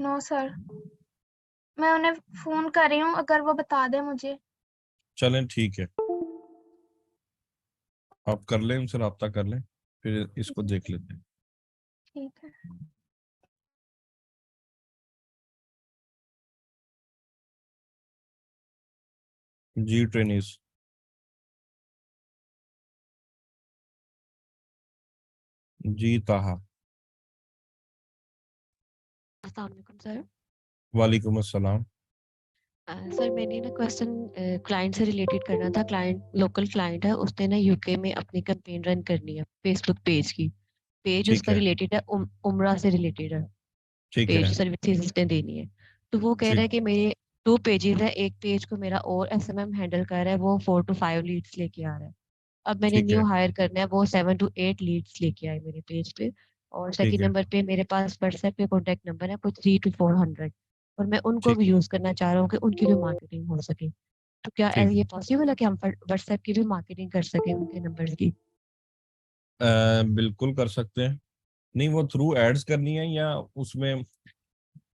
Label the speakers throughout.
Speaker 1: No sir, मैं उन्हें phone कर रही हूँ, अगर वो बता दे मुझे।
Speaker 2: चलें ठीक है, आप कर लें, उनसे रब्ता कर लें, फिर इसको देख लेते हैं।
Speaker 1: ठीक है।
Speaker 2: जी ट्रेनिस। जी ताहा।
Speaker 3: अस्सलाम वालेकुम सर।
Speaker 2: वालेकुम अस्सलाम।
Speaker 3: सर मैंने ना क्वेश्चन क्लाइंट से रिलेटेड करना था। क्लाइंट लोकल क्लाइंट है, उसने ना यूके में अपनी कैंपेन रन करनी है फेसबुक पेज की। पेज
Speaker 2: ठीक
Speaker 3: उसका
Speaker 2: है।
Speaker 3: रिलेटेड है उमरा से रिलेटेड है।
Speaker 2: ठीक
Speaker 3: पेज
Speaker 2: है।
Speaker 3: सर्विसेज उसने देनी है। तो वो कह रहा
Speaker 2: ठीक।
Speaker 3: है कि मेरे 2 पेजेस है, एक पेज को मेरा और एसएमएम हैंडल कर रहा है, वो 4 to 5 लीड्स लेके आ रहा है। अब मैंने
Speaker 2: ठीक
Speaker 3: न्यू
Speaker 2: है।
Speaker 3: हायर करना है, वो 7 to 8 लीड्स लेके आए मेरे पेज पे। और
Speaker 2: ठीक
Speaker 3: सेकंड
Speaker 2: है।
Speaker 3: नंबर पे मेरे पास व्हाट्सएप पे कॉन्टेक्ट नंबर है कुछ 3 to 400, और मैं उनको
Speaker 2: ठीक।
Speaker 3: भी यूज करना चाह रहा हूँ कि उनकी भी मार्केटिंग हो सके। तो क्या
Speaker 2: ठीक
Speaker 3: ये
Speaker 2: है।
Speaker 3: पॉसिबल है कि हम व्हाट्सएप की भी मार्केटिंग कर सकें उनके नंबर्स की?
Speaker 2: बिल्कुल कर सकते हैं। नहीं, वो थ्रू एड्स करनी है या उसमें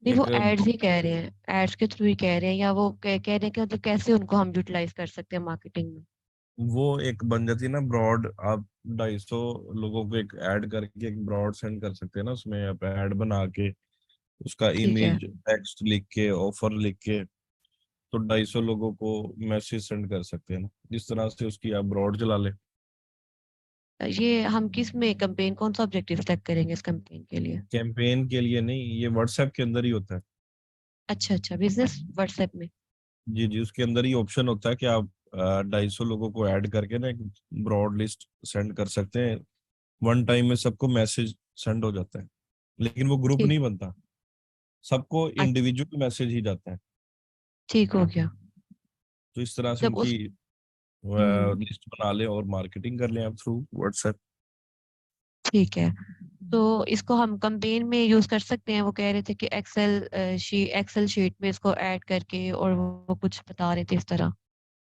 Speaker 3: नहीं, वो
Speaker 2: एक
Speaker 3: एड्स ही कह रहे हैं, एड्स के थ्रू ही कह रहे हैं, या वो कह रहे हैं कि मतलब कैसे उनको हम यूटिलाइज कर सकते हैं मार्केटिंग में।
Speaker 2: वो एक बन जाती है ना ब्रॉड। आप 250 लोगों को एक ऐड करके एक ब्रॉड सेंड कर सकते हैं ना, उसमें आप ऐड बना के उसका
Speaker 3: ठीक है।
Speaker 2: इमेज टेक्स्ट लिख के ऑफर लिख के, तो 250 लोगों को मैसेज सेंड कर सकते हैं ना, जिस तरह से उसकी आप ब्रॉड चला लें।
Speaker 3: ये हम किस में कैंपेन, कौन सा ऑब्जेक्टिव सेलेक्ट करेंगे इस कैंपेन के लिए?
Speaker 2: कैंपेन के लिए नहीं, ये व्हाट्सएप के अंदर ही होता है।
Speaker 3: अच्छा अच्छा, बिजनेस व्हाट्सएप में।
Speaker 2: जी जी, उसके अंदर ही ऑप्शन होता है कि आप 250 लोगों को ऐड करके ना एक ब्रॉड लिस्ट सेंड कर सकते हैं। वन टाइम में सबको मैसेज सेंड हो जाता है, लेकिन वो ग्रुप
Speaker 3: ठीक।
Speaker 2: नहीं बनता, सबको
Speaker 3: अच्छा,
Speaker 2: इंडिविजुअल मैसेज ही जाता है।
Speaker 3: ठीक हो गया।
Speaker 2: तो इस तरह से
Speaker 3: जब
Speaker 2: उनकी
Speaker 3: उस हम्म,
Speaker 2: लिस्ट बना लें और मार्केटिंग कर लें आप थ्रू व्हाट्सएप।
Speaker 3: ठीक है। तो इसको हम कैंपेन में यूज कर सकते हैं? वो कह रहे थे कि एक्सेल शीट में इसको ऐड करके, और वो कुछ बता रहे थे इस तरह।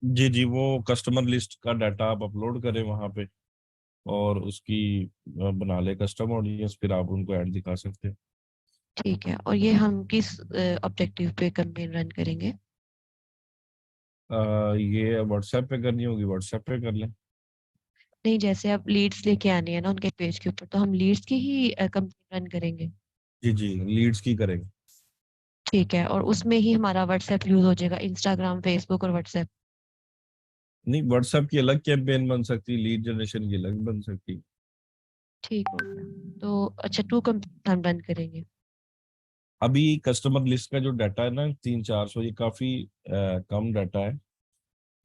Speaker 2: जी जी, वो कस्टमर लिस्ट का डाटा आप अपलोड करें वहां पे, और उसकी बना ले कस्टमर ऑडियंस, फिर आप उनको ऐड दिखा सकते हैं।
Speaker 3: ठीक है, और ये हम किस ऑब्जेक्टिव पे कैंपेन रन करेंगे?
Speaker 2: ये व्हाट्सएप पे करनी होगी, व्हाट्सएप पे कर लें।
Speaker 3: नहीं, जैसे अब लीड्स लेके आनी है ना उनके पेज के ऊपर, तो हम लीड्स की ही कैंपेन रन करेंगे।
Speaker 2: जी जी, लीड्स की करेंगे।
Speaker 3: ठीक है, और उसमें ही हमारा व्हाट्सएप यूज हो जाएगा, इंस्टाग्राम, फेसबुक और व्हाट्सएप।
Speaker 2: नहीं, व्हाट्सएप की अलग कैंपेन बन सकती, लीड जनरेशन की अलग बन सकती।
Speaker 3: ठीक हो गया। तो अच्छा, 2 कैंपेन हम रन करेंगे।
Speaker 2: अभी कस्टमर लिस्ट का जो डाटा है ना 300-400, ये काफी कम डाटा है।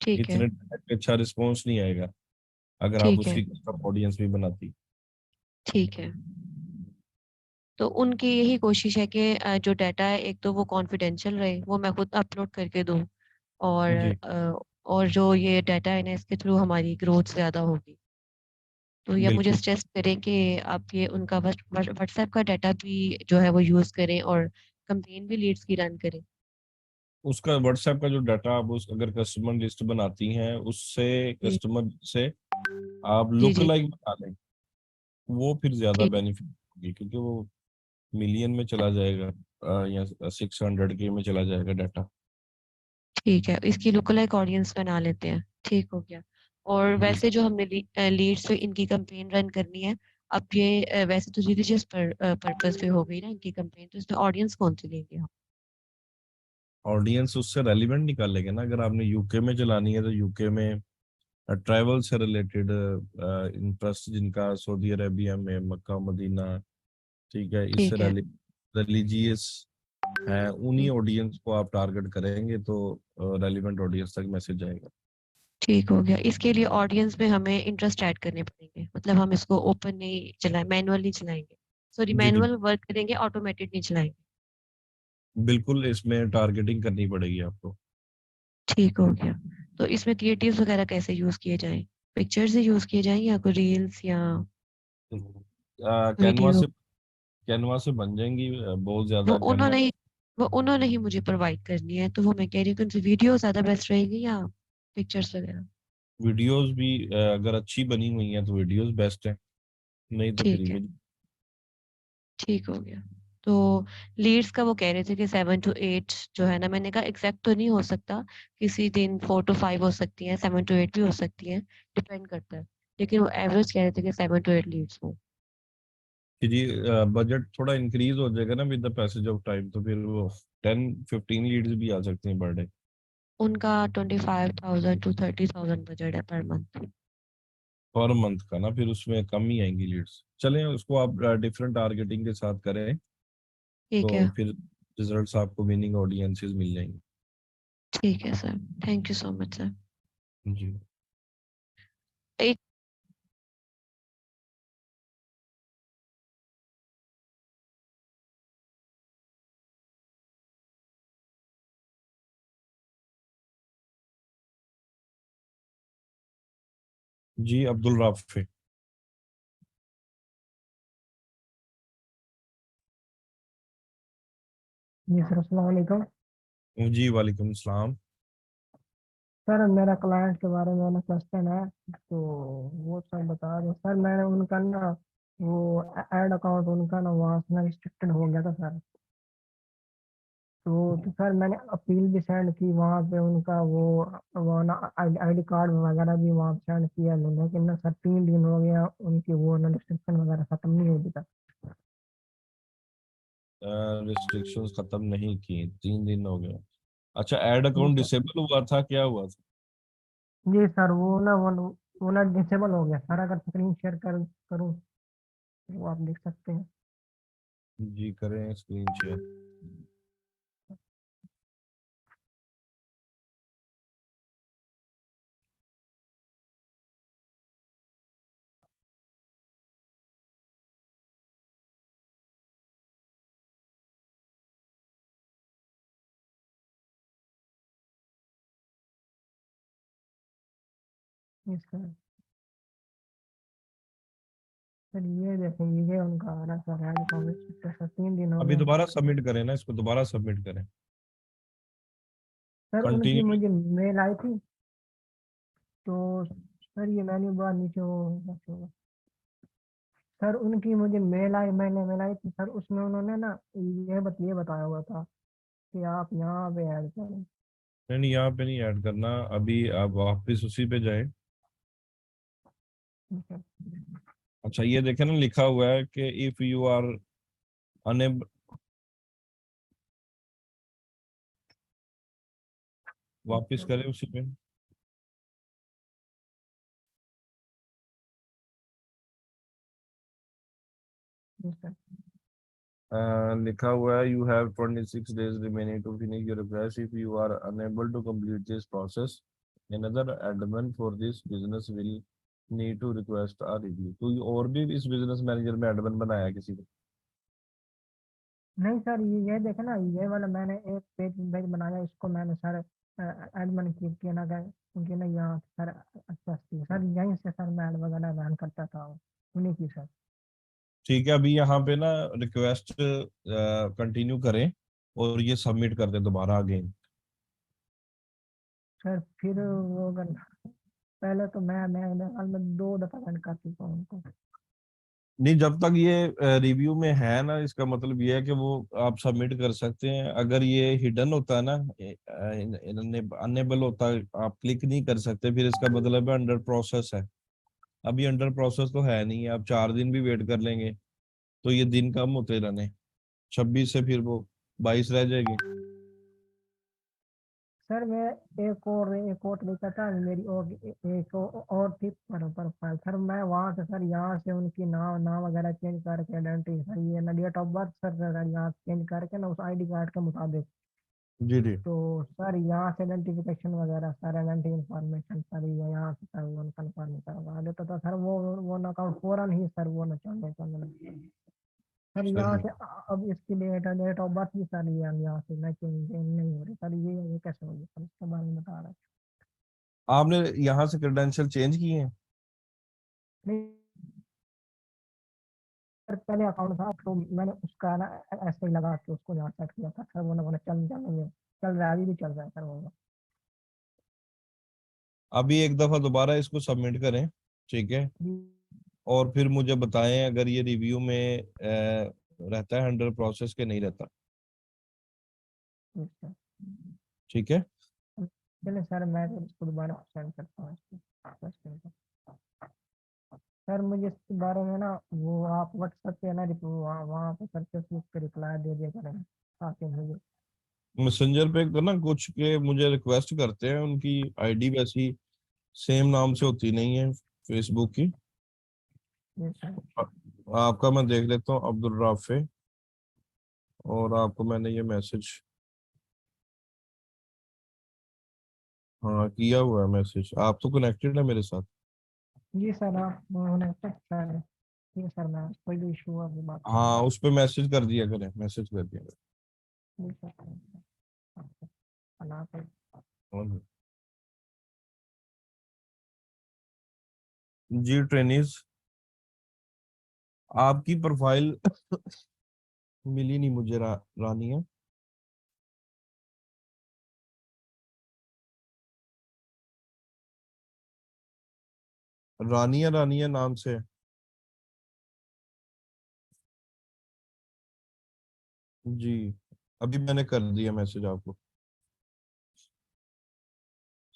Speaker 3: ठीक है।
Speaker 2: इतने डाटा पे अच्छा रिस्पॉन्स नहीं आएगा अगर आप
Speaker 3: ठीक है।
Speaker 2: उसकी कस्टम ऑडियंस भी बनाती।
Speaker 3: ठीक है। तो उनकी यही कोशिश है कि जो डाटा है, एक तो वो कॉन्फिडेंशियल रहे, वो मैं खुद अपलोड करके दूँ, और
Speaker 2: जी
Speaker 3: और जो ये डाटा है ना, इसके थ्रू हमारी ग्रोथ ज़्यादा होगी। तो ये मुझे
Speaker 2: बिल्कुल।
Speaker 3: सजेस्ट करें कि आप ये उनका व्हाट्सएप का डाटा भी जो है वो यूज़ करें, और कंपेन भी लीड्स की रन करें।
Speaker 2: उसका व्हाट्सएप का जो डाटा आप उस अगर कस्टमर लिस्ट बनाती हैं उससे,
Speaker 3: जी
Speaker 2: कस्टमर से आप
Speaker 3: जी
Speaker 2: लुक
Speaker 3: जी।
Speaker 2: लाइक बना लें, वो फिर ज्यादा
Speaker 3: ठीक।
Speaker 2: बेनिफिट होगी, क्योंकि वो मिलियन में चला जाएगा, या 600K में चला जाएगा डाटा।
Speaker 3: ठीक है, इसकी लुक ऑडियंस बना लेते हैं। ठीक हो गया। और
Speaker 2: जी
Speaker 3: वैसे जो हमने लीड्स पे इनकी कंपेन रन करनी है, अब ये वैसे तो रिलीजियस पर्पस पे हो गई ना इनकी कंपेन, तो इसमें ऑडियंस कौन सी लेंगे हम?
Speaker 2: ऑडियंस उससे रेलिवेंट निकालेंगे ना, अगर आपने यूके में चलानी है तो यूके में ट्रैवल से रिलेटेड इंटरेस्ट जिनका सऊदी अरेबिया में मक्का मदीना, ठीक है, इससे
Speaker 3: ठीक है।
Speaker 2: रिलीजियस है, उन्हीं
Speaker 3: हम्म,
Speaker 2: ऑडियंस को आप टारगेट करेंगे तो रेलिवेंट ऑडियंस तक मैसेज जाएगा।
Speaker 3: ठीक हो गया। इसके लिए ऑडियंस में हमें इंटरेस्ट ऐड करने पड़ेंगे, मतलब हम इसको ओपन नहीं चलाए, मैनुअल नहीं चलाएंगे। सॉरी,
Speaker 2: जी जी,
Speaker 3: मैनुअल वर्क करेंगे, ऑटोमेटेड नहीं चलाएंगे।
Speaker 2: बिल्कुल, इसमें टारगेटिंग करनी पड़ेगी आपको।
Speaker 3: ठीक हो गया। तो इसमें क्रिएटिव्स वगैरह कैसे यूज किए जाएं? पिक्चर्स ही यूज किए जाएं, या कोई रील्स या
Speaker 2: कैनवा
Speaker 3: वीडियो?
Speaker 2: से, कैनवा से बन जाएंगी, बहुत
Speaker 3: वो
Speaker 2: ज्यादा कैनवा।
Speaker 3: उन्होंने ही वो उन्होंने ही मुझे प्रोवाइड करनी है, तो वो मैं कह रही हूँ कि उनसे वीडियो ज्यादा बेस्ट रहेगी या पिक्चर्स वगैरह?
Speaker 2: वीडियोस भी अगर अच्छी बनी हुई हैं तो वीडियोस बेस्ट है, नहीं तो फिर
Speaker 3: ठीक है।
Speaker 2: इमेज।
Speaker 3: ठीक हो गया। तो लीड्स का वो कह रहे थे कि 7 to 8 जो है ना, मैंने कहा एग्जैक्ट तो नहीं हो सकता, किसी दिन 4 to 5 हो सकती है, 7 to 8 भी हो सकती है, डिपेंड करता है, लेकिन वो एवरेज कह रहे थे कि 7 to 8 लीड्स हो।
Speaker 2: कि जी बजट थोड़ा इंक्रीज हो जाएगा ना with the passage of time, तो फिर वो 10-15 लीड्स भी आ सकती हैं पर डे।
Speaker 3: उनका 25,000 to 30,000 बजट है पर मंथ।
Speaker 2: पर मंथ का ना, फिर उसमें कम ही आएंगी लीड्स। चलें, उसको आप डिफरेंट टारगेटिंग के साथ करें,
Speaker 3: ठीक
Speaker 2: तो
Speaker 3: है।
Speaker 2: फिर रिजल्ट्स आपको विनिंग ऑडियंसेस मिल जाएंगे।
Speaker 3: ठीक है sir, thank you so much sir.
Speaker 2: जी
Speaker 3: एक
Speaker 2: जी, अब्दुल राफे।
Speaker 4: जी सर, अस्सलाम वालेकुम।
Speaker 2: जी वालेकुम सलाम।
Speaker 4: सर मेरा क्लाइंट के बारे में क्वेश्चन है, तो वो सर बता दो सर। मैंने उनका ना वो ऐड अकाउंट उनका ना वहाँ से ना रिस्ट्रिक्टेड हो गया था सर। तो सर मैंने अपील भी सेंड की वहाँ पे, उनका वो ना आईडी कार्ड वगैरह भी वहाँ पे सेंड किया मैंने, लेकिन ना सर 3 दिन हो गया उनकी वो ना रिस्ट्रिक्शन वगैरह खत्म नहीं हुई तक।
Speaker 2: रिस्ट्रिक्शंस खत्म नहीं की, 3 दिन हो गए। अच्छा, ऐड
Speaker 4: जी
Speaker 2: अकाउंट
Speaker 4: सर।
Speaker 2: डिसेबल हुआ था, क्या हुआ था?
Speaker 4: जी सर, वो ना डिसेबल हो गया सर। अगर स्क्रीन शेयर करूँ तो वो आप देख सकते हैं।
Speaker 2: जी करें स्क्रीन शेयर।
Speaker 4: जी सर। सर ये देखें, ये उनका आ रहा सर है कांग्रेस सर। 3 दिन हो
Speaker 2: अभी
Speaker 4: गए।
Speaker 2: दोबारा सबमिट करें ना, इसको दोबारा सबमिट करें।
Speaker 4: सर उनकी
Speaker 2: कंटिन्यू।
Speaker 4: मुझे मेल आई थी, तो सर ये मैंने बार नीचे वो सर उनकी मुझे मेल आई, मैंने मेल आई थी सर। उसमें उन्होंने ना ये बताया हुआ था कि आप यहाँ पे ऐड करें।
Speaker 2: नहीं नहीं, यहाँ पे नहीं ऐड करना, अभी आप वापस उसी पे जाएं।
Speaker 4: ठीक है।
Speaker 2: अच्छा, ये देखें ना, लिखा हुआ है कि इफ यू आर अनेबल, वापस करें उसी पे।
Speaker 4: जी सर।
Speaker 2: लिखा हुआ है you have 26 days remaining to finish your request. If you are unable to complete this process, another admin for this business will need to request a review. तो ये और भी इस बिजनेस मैनेजर में एडमिन बनाया है किसी को?
Speaker 4: नहीं सर, ये देखे ना, ये वाला मैंने एक पेज पेज बनाया, इसको मैंने सर एडमिन किया ना गए उनके ना यहाँ सर। अच्छा सर, यहीं से सर मैं ऐड वगैरह रन करता था उन्हीं की सर।
Speaker 2: ठीक है, अभी यहाँ पे ना रिक्वेस्ट कंटिन्यू करें और ये सबमिट कर दें दोबारा अगेन।
Speaker 4: सर फिर वो अगर पहले तो मैं मेरे ख्याल में 2 दफा सेंड कर चुका हूँ उनको।
Speaker 2: नहीं, जब तक ये रिव्यू में है ना, इसका मतलब ये है कि वो आप सबमिट कर सकते हैं। अगर ये हिडन होता है ना, अनेबल होता है, आप क्लिक नहीं कर सकते, फिर इसका मतलब है अंडर प्रोसेस है। अभी अंडर प्रोसेस तो है नहीं, आप 4 दिन भी वेट कर लेंगे तो ये दिन कम होते रहने, 26 से फिर वो 22 रह जाएगी।
Speaker 4: सर मैं एक और तरीका था मेरी, और और थी प्रोफाइल सर। मैं वहाँ से सर, यहाँ से उनकी नाम नाम वगैरह चेंज करके आइडेंटिटी सर, ये ना डेट ऑफ बर्थ सर यहाँ चेंज करके ना उस आईडी कार्ड के मुताबिक।
Speaker 2: जी जी।
Speaker 4: तो सर यहाँ से आइडेंटिफिकेशन वगैरह सर, आइडेंटिटी इंफॉर्मेशन सर, ये यहाँ से सर वो कन्फर्म करवा देता था सर। वो ना अकाउंट फौरन ही सर वो ना चल देता मतलब सर। यहाँ
Speaker 2: सही।
Speaker 4: से अब इसकी डेट ऑफ बर्थ भी सर ये यहाँ से ना चेंज नहीं हो रही सर। ये कैसे होगी सर, इसके बारे में बता रहा है।
Speaker 2: आपने यहाँ से क्रेडेंशियल चेंज किए हैं?
Speaker 4: नहीं सर, पहले अकाउंट था तो मैंने उसका ना ऐसे ही लगा के उसको यहाँ सेट किया था सर। वो ना चल रहा है, अभी भी चल रहा है सर वो।
Speaker 2: अभी एक दफा दोबारा इसको सबमिट करें, ठीक है,
Speaker 4: जी
Speaker 2: और फिर मुझे बताएं अगर ये रिव्यू में रहता है, अंडर प्रोसेस के नहीं रहता।
Speaker 4: ठीक सर।
Speaker 2: ठीक है,
Speaker 4: चलिए सर, मैं फिर इसको दोबारा सेंड करता हूँ इसको। बस ठीक है। सर मुझे इसके बारे में ना वो आप व्हाट्सएप पे ना वहाँ वहाँ पे करके उसको रिप्लाई दे दिया करें ताकि मुझे।
Speaker 2: मैसेंजर पे तो ना कुछ के मुझे रिक्वेस्ट करते हैं, उनकी आईडी वैसी सेम नाम से होती नहीं है फेसबुक की।
Speaker 4: जी सर।
Speaker 2: आपका मैं देख लेता हूँ, अब्दुल राफे, और आपको मैंने ये मैसेज, हाँ किया हुआ है मैसेज, आप तो कनेक्टेड है मेरे साथ।
Speaker 4: जी सर, आप उन्होंने चेक कर। ठीक है सर, मैं कोई भी इशू हुआ आपकी बात
Speaker 2: हाँ उस पे मैसेज कर दिया करें, मैसेज कर दिया
Speaker 4: जी सर। अल्लाह हाफ़िज़।
Speaker 2: करें। जी ट्रेनिज, आपकी प्रोफाइल मिली नहीं मुझे, रानिया। रानिया रानिया नाम से। जी अभी मैंने कर दिया मैसेज आपको।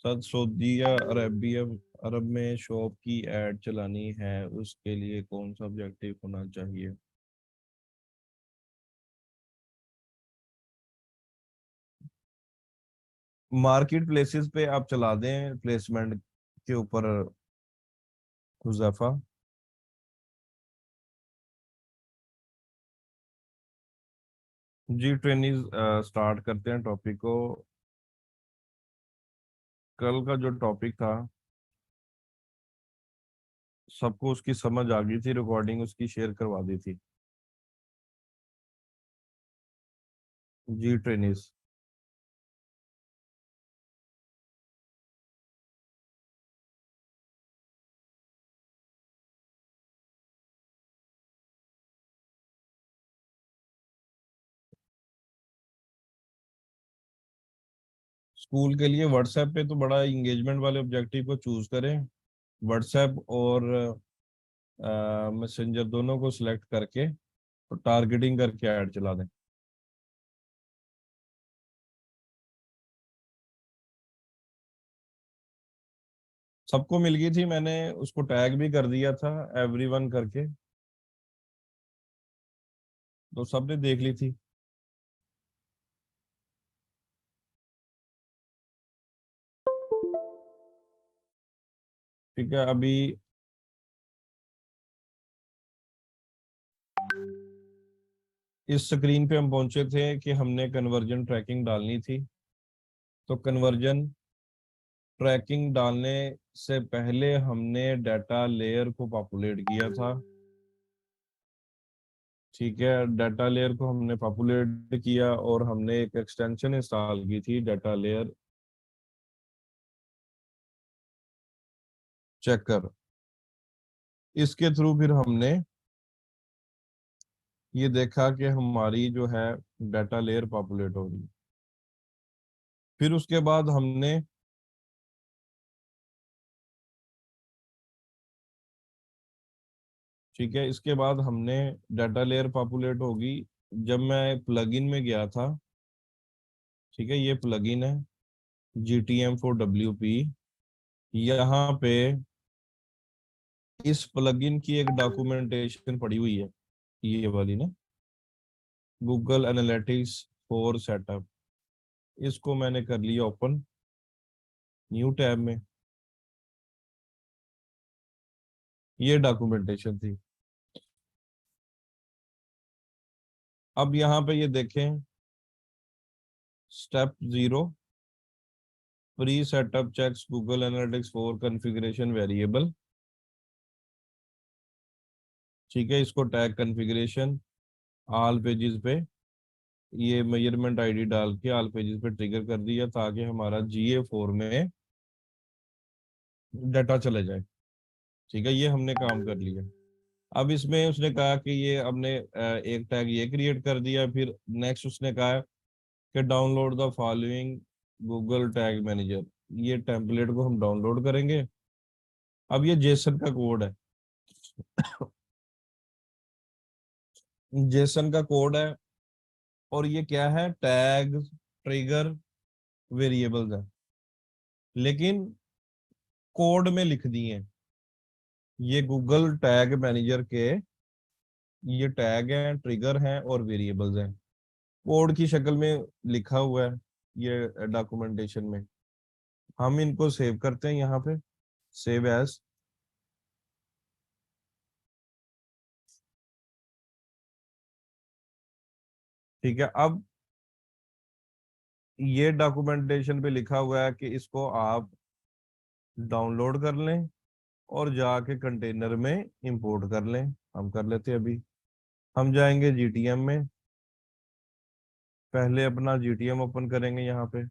Speaker 2: सर सऊदी अरेबिया अरब में शॉप की एड चलानी है, उसके लिए कौन सा ऑब्जेक्टिव होना चाहिए? मार्केट प्लेसेस पे आप चला दें प्लेसमेंट के ऊपर, हुज़ैफा। जी ट्रेनिज, स्टार्ट करते हैं टॉपिक को। कल का जो टॉपिक था सबको उसकी समझ आ गई थी, रिकॉर्डिंग उसकी शेयर करवा दी थी। जी ट्रेनिज, स्कूल के लिए व्हाट्सएप पे तो बड़ा इंगेजमेंट वाले ऑब्जेक्टिव को चूज करें। व्हाट्सएप और मैसेंजर दोनों को सिलेक्ट करके तो टारगेटिंग करके ऐड चला दें। सबको मिल गई थी, मैंने उसको टैग भी कर दिया था एवरीवन करके, तो सबने देख ली थी। ठीक है, अभी इस स्क्रीन पे हम पहुंचे थे कि हमने कन्वर्जन ट्रैकिंग डालनी थी। तो कन्वर्जन ट्रैकिंग डालने से पहले हमने डाटा लेयर को पॉपुलेट किया था। ठीक है, डाटा लेयर को हमने पॉपुलेट किया और हमने एक एक्सटेंशन इंस्टॉल की थी, डाटा लेयर चेकर। इसके थ्रू फिर हमने ये देखा कि हमारी जो है डाटा लेयर पॉपुलेट हो रही है। फिर उसके बाद हमने ठीक है, इसके बाद हमने डाटा लेयर पॉपुलेट होगी जब मैं प्लगइन में गया था। ठीक है, ये प्लगइन है GTM4WP। यहाँ पे इस प्लगइन की एक डॉक्यूमेंटेशन पड़ी हुई है, ये वाली ना, गूगल एनालिटिक्स फॉर सेटअप। इसको मैंने कर लिया ओपन न्यू टैब में, ये डॉक्यूमेंटेशन थी। अब यहाँ पे ये देखें, step 0, pre setup checks Google analytics for configuration variable. ठीक है, इसको टैग कॉन्फ़िगरेशन ऑल पेजेस पे, ये मेजरमेंट आईडी डाल के ऑल पेजेस पे ट्रिगर कर दिया ताकि हमारा GA4 में डाटा चले जाए। ठीक है, ये हमने काम कर लिया। अब इसमें उसने कहा कि ये हमने एक टैग ये क्रिएट कर दिया, फिर नेक्स्ट उसने कहा कि download the following Google tag manager. ये टेम्पलेट को हम डाउनलोड करेंगे। अब ये जेसन का कोड है। जेसन का कोड है, और ये क्या है, टैग, ट्रिगर, वेरिएबल्स है, लेकिन कोड में लिख दिए। ये गूगल टैग मैनेजर के ये टैग हैं, ट्रिगर हैं और वेरिएबल्स हैं, कोड की शक्ल में लिखा हुआ है ये डॉक्यूमेंटेशन में। हम इनको सेव करते हैं यहाँ पे, सेव एज। ठीक है, अब ये डॉक्यूमेंटेशन पे लिखा हुआ है कि इसको आप डाउनलोड कर लें और जाके कंटेनर में इंपोर्ट कर लें। हम कर लेते हैं अभी। हम जाएंगे जीटीएम में, पहले अपना जीटीएम ओपन करेंगे यहाँ पे।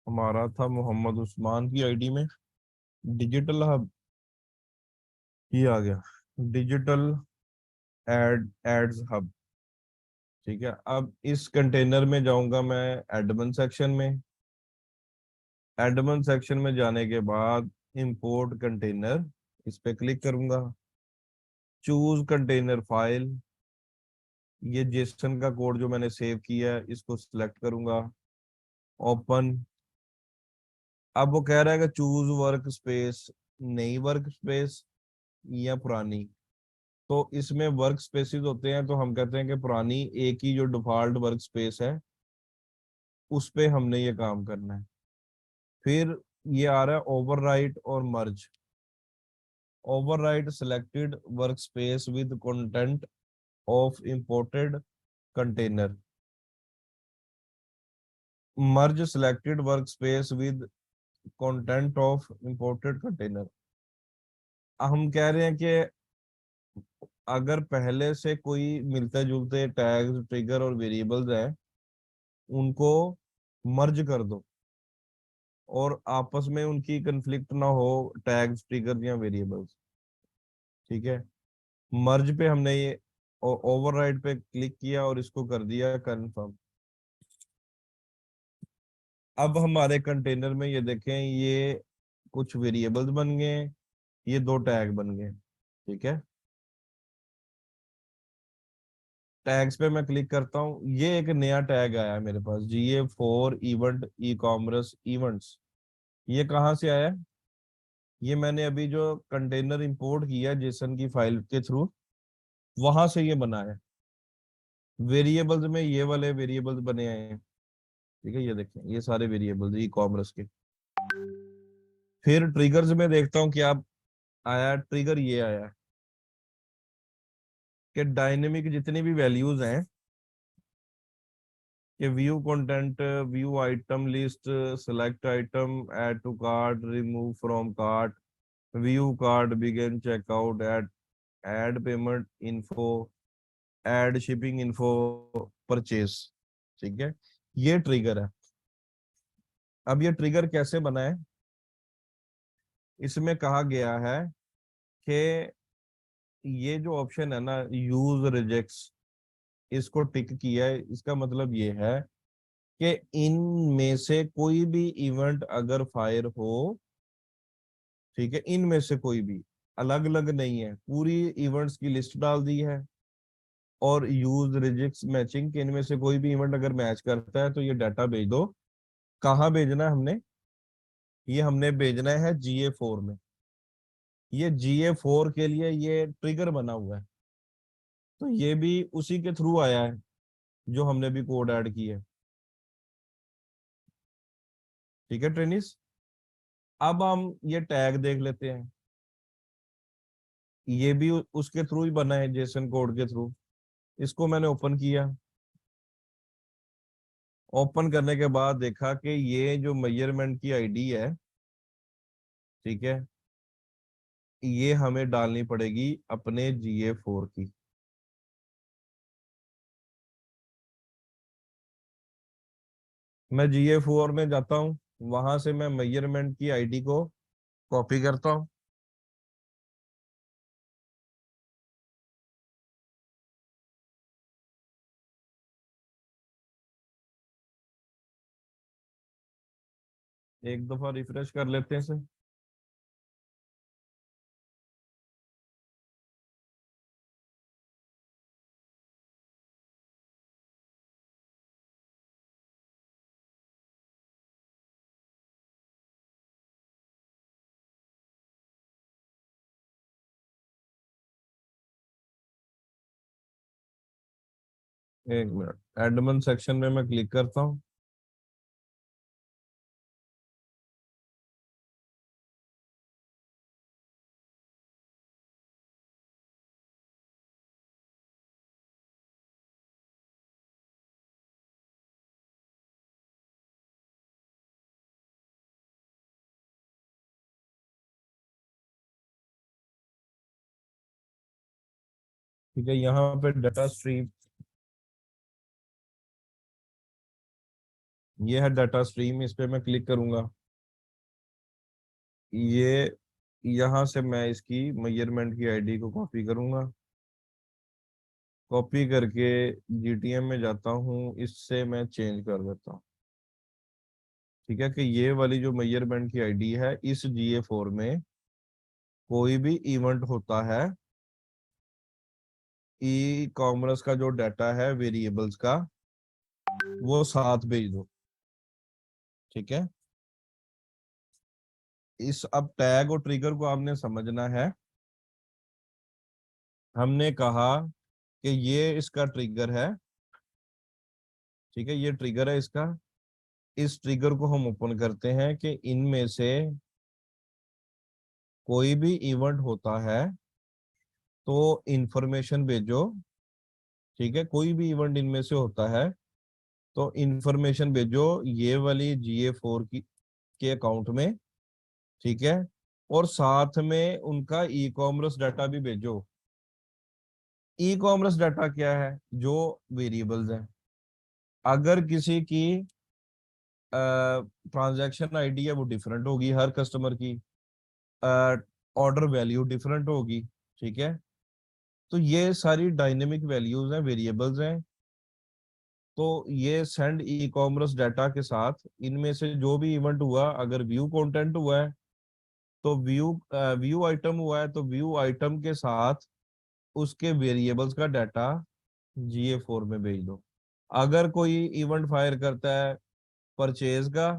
Speaker 2: हमारा था मोहम्मद उस्मान की आईडी में, डिजिटल हब, ये आ गया डिजिटल एड्स हब। ठीक है, अब इस कंटेनर में जाऊंगा मैं एडमिन सेक्शन में। एडमिन सेक्शन में जाने के बाद इंपोर्ट कंटेनर, इस पे क्लिक करूंगा। चूज कंटेनर फाइल, ये जेसन का कोड जो मैंने सेव किया है इसको सिलेक्ट करूंगा। ओपन। अब वो कह रहा है कि चूज वर्क स्पेस, नई वर्क स्पेस या पुरानी। तो इसमें वर्क स्पेसिस होते हैं, तो हम कहते हैं कि पुरानी, एक ही जो डिफॉल्ट वर्क स्पेस है उस पे हमने ये काम करना है। फिर ये आ रहा है ओवरराइट और merge. Overwrite selected work space with content of imported container, merge selected work space with content of imported container. हम कह रहे हैं कि अगर पहले से कोई मिलते जुलते टैग्स, ट्रिगर और वेरिएबल्स हैं, उनको मर्ज कर दो और आपस में उनकी कंफ्लिक्ट ना हो, टैग्स, ट्रिगर या वेरिएबल्स। ठीक है, मर्ज पे हमने ये ओवरराइड पे क्लिक किया और इसको कर दिया कंफर्म। अब हमारे कंटेनर में ये देखें, ये कुछ वेरिएबल्स बन गए, ये दो टैग बन गए। ठीक है, टैग्स पे मैं क्लिक करता हूँ, ये एक नया टैग आया है मेरे पास, GA4 event e commerce events. ये कहाँ से आया है? ये मैंने अभी जो कंटेनर इंपोर्ट किया जेसन की फाइल के थ्रू, वहां से ये बना है। वेरिएबल्स में ये वाले वेरिएबल्स बने हैं। ठीक है, ये देखें, ये सारे वेरिएबल्स ई कॉमर्स के। फिर ट्रिगर्स में देखता हूँ क्या आया। ट्रिगर ये आया कि डायनेमिक जितनी भी वैल्यूज हैं, कि view content, view item list, select item, add to cart, remove from cart, view cart, begin checkout, add payment info, add shipping info, purchase. ठीक है, ये ट्रिगर है। अब ये ट्रिगर कैसे बना है, इसमें कहा गया है कि ये जो ऑप्शन है ना, यूज रिजेक्ट्स, इसको टिक किया है। इसका मतलब ये है कि इनमें से कोई भी इवेंट अगर फायर हो, ठीक है, इनमें से कोई भी, अलग अलग नहीं है, पूरी इवेंट्स की लिस्ट डाल दी है। और यूज रिजेक्ट्स मैचिंग, कि इनमें से कोई भी इवेंट अगर मैच करता है तो ये डाटा भेज दो। कहाँ भेजना है हमने? ये हमने भेजना है GA4 में। ये GA4 के लिए ये ट्रिगर बना हुआ है, तो ये भी उसी के थ्रू आया है जो हमने भी कोड ऐड किया है। ठीक है ट्रेनिस, अब हम ये टैग देख लेते हैं। ये भी उसके थ्रू ही बना है, जेसन कोड के थ्रू। इसको मैंने ओपन किया। ओपन करने के बाद देखा कि ये जो मेजरमेंट की आईडी है, ठीक है, ये हमें डालनी पड़ेगी अपने GA4 की। मैं GA4 में जाता हूँ। वहां से मैं मेजरमेंट की आईडी को कॉपी करता हूँ। एक दफा रिफ्रेश कर लेते हैं इसे। एक मिनट, एडमिन सेक्शन में मैं क्लिक करता हूँ। ठीक है, यहाँ पे डाटा स्ट्रीम, ये है डाटा स्ट्रीम, इस पे मैं क्लिक करूंगा। ये यहाँ से मैं इसकी मेजरमेंट की आईडी को कॉपी करूंगा। कॉपी करके जीटीएम में जाता हूँ, इससे मैं चेंज कर देता हूँ। ठीक है, कि ये वाली जो मेजरमेंट की आईडी है, इस GA4 में कोई भी इवेंट होता है, ई कॉमर्स का जो डाटा है वेरिएबल्स का, वो साथ भेज दो। ठीक है, इस अब टैग और ट्रिगर को आपने समझना है। हमने कहा कि ये इसका ट्रिगर है। ठीक है, ये ट्रिगर है इसका। इस ट्रिगर को हम ओपन करते हैं कि इनमें से कोई भी इवेंट होता है तो इंफॉर्मेशन भेजो। ठीक है, कोई भी इवेंट इनमें से होता है तो इंफॉर्मेशन भेजो ये वाली GA4 की के अकाउंट में। ठीक है, और साथ में उनका ई कॉमर्स डाटा भी भेजो। ई कॉमर्स डाटा क्या है? जो वेरिएबल्स हैं। अगर किसी की ट्रांजैक्शन आईडी है वो डिफरेंट होगी हर कस्टमर की, ऑर्डर वैल्यू डिफरेंट होगी। ठीक है, तो ये सारी डायनेमिक वैल्यूज हैं, वेरिएबल्स हैं। तो ये सेंड ई कॉमर्स डाटा के साथ इनमें से जो भी इवेंट हुआ, अगर व्यू कंटेंट हुआ है तो व्यू आइटम हुआ है तो व्यू आइटम के साथ उसके वेरिएबल्स का डाटा GA4 में भेज दो। अगर कोई इवेंट फायर करता है परचेज का,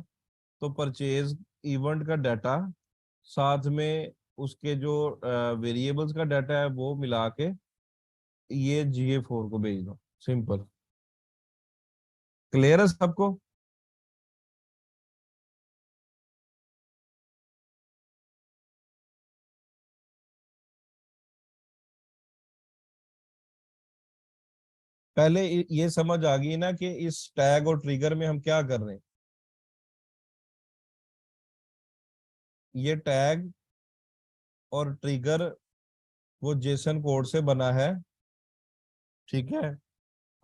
Speaker 2: तो परचेज इवेंट का डाटा साथ में उसके जो वेरिएबल्स का डाटा है वो मिला के ये GA4 को भेज दो। सिंपल। क्लियर है सबको? पहले ये समझ आ गई ना कि इस टैग और ट्रिगर में हम क्या कर रहे हैं। ये टैग और ट्रिगर वो जेसन कोड से बना है। ठीक है,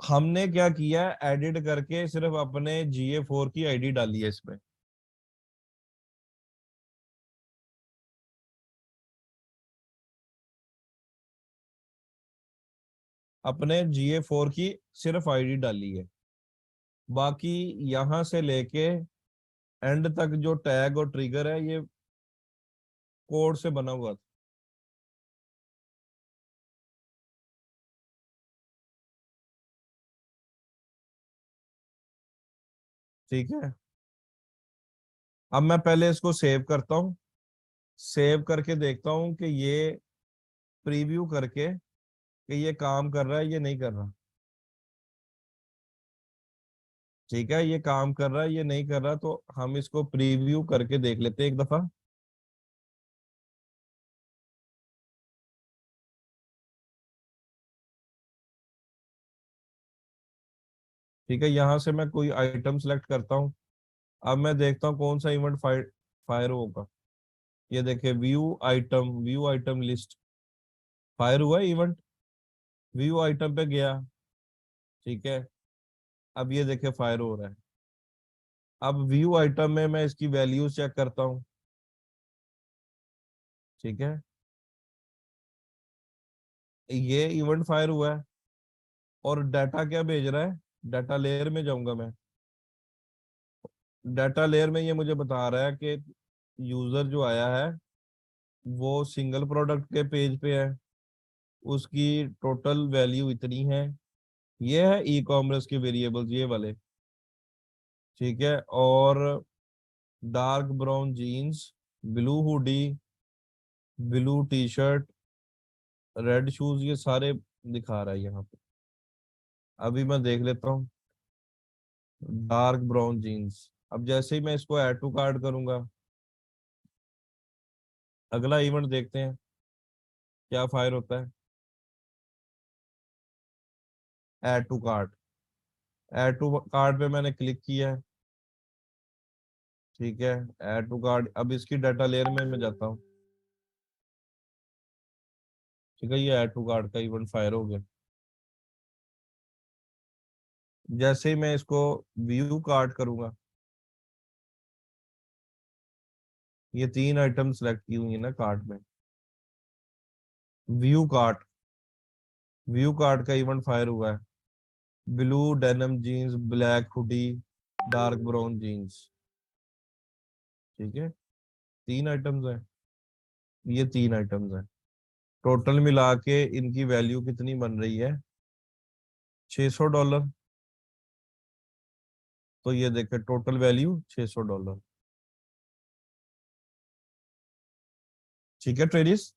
Speaker 2: हमने क्या किया, एडिट करके सिर्फ अपने GA4 की आईडी डाली है इसमें। अपने GA4 की सिर्फ आईडी डाली है। बाकी यहां से लेके एंड तक जो टैग और ट्रिगर है ये कोड से बना हुआ था। ठीक है, अब मैं पहले इसको सेव करता हूँ। सेव करके देखता हूँ कि ये प्रीव्यू करके कि ये काम कर रहा है ये नहीं कर रहा। ठीक है, ये काम कर रहा है ये नहीं कर रहा, तो हम इसको प्रीव्यू करके देख लेते हैं एक दफा। ठीक है, यहाँ से मैं कोई आइटम सेलेक्ट करता हूँ। अब मैं देखता हूँ कौन सा इवेंट फायर फायर होगा। ये देखिए, व्यू आइटम लिस्ट फायर हुआ इवेंट। व्यू आइटम पे गया। ठीक है, अब ये देखिए फायर हो रहा है। अब व्यू आइटम में मैं इसकी वैल्यू चेक करता हूं, ठीक है। ये इवेंट फायर हुआ है और डाटा क्या भेज रहा है, डाटा लेयर में जाऊंगा मैं। डाटा लेयर में ये मुझे बता रहा है कि यूजर जो आया है वो सिंगल प्रोडक्ट के पेज पे है, उसकी टोटल वैल्यू इतनी है। ये है ई कॉमर्स के वेरिएबल्स ये वाले, ठीक है। और dark brown jeans, blue hoodie, blue T shirt, red shoes, ये सारे दिखा रहा है यहाँ पे। अभी मैं देख लेता हूँ डार्क ब्राउन जीन्स। अब जैसे ही मैं इसको ऐड टू कार्ट करूंगा, अगला इवेंट देखते हैं क्या फायर होता है। Add to cart, add to cart पे मैंने क्लिक किया है, ठीक है। ऐड टू कार्ट, अब इसकी डाटा लेयर में मैं जाता हूँ, ठीक है। ये ऐड टू कार्ट का इवेंट फायर हो गया। जैसे ही मैं इसको व्यू कार्ट करूंगा, ये 3 आइटम सेलेक्ट की हुई है ना कार्ट में। व्यू कार्ट, व्यू कार्ट का इवेंट फायर हुआ है, blue denim jeans, black hoodie, dark brown jeans, ठीक है। 3 आइटम्स हैं, ये 3 आइटम्स हैं। टोटल मिला के इनकी वैल्यू कितनी बन रही है, $600। तो ये देखे टोटल वैल्यू $600, ठीक है ट्रेडिस।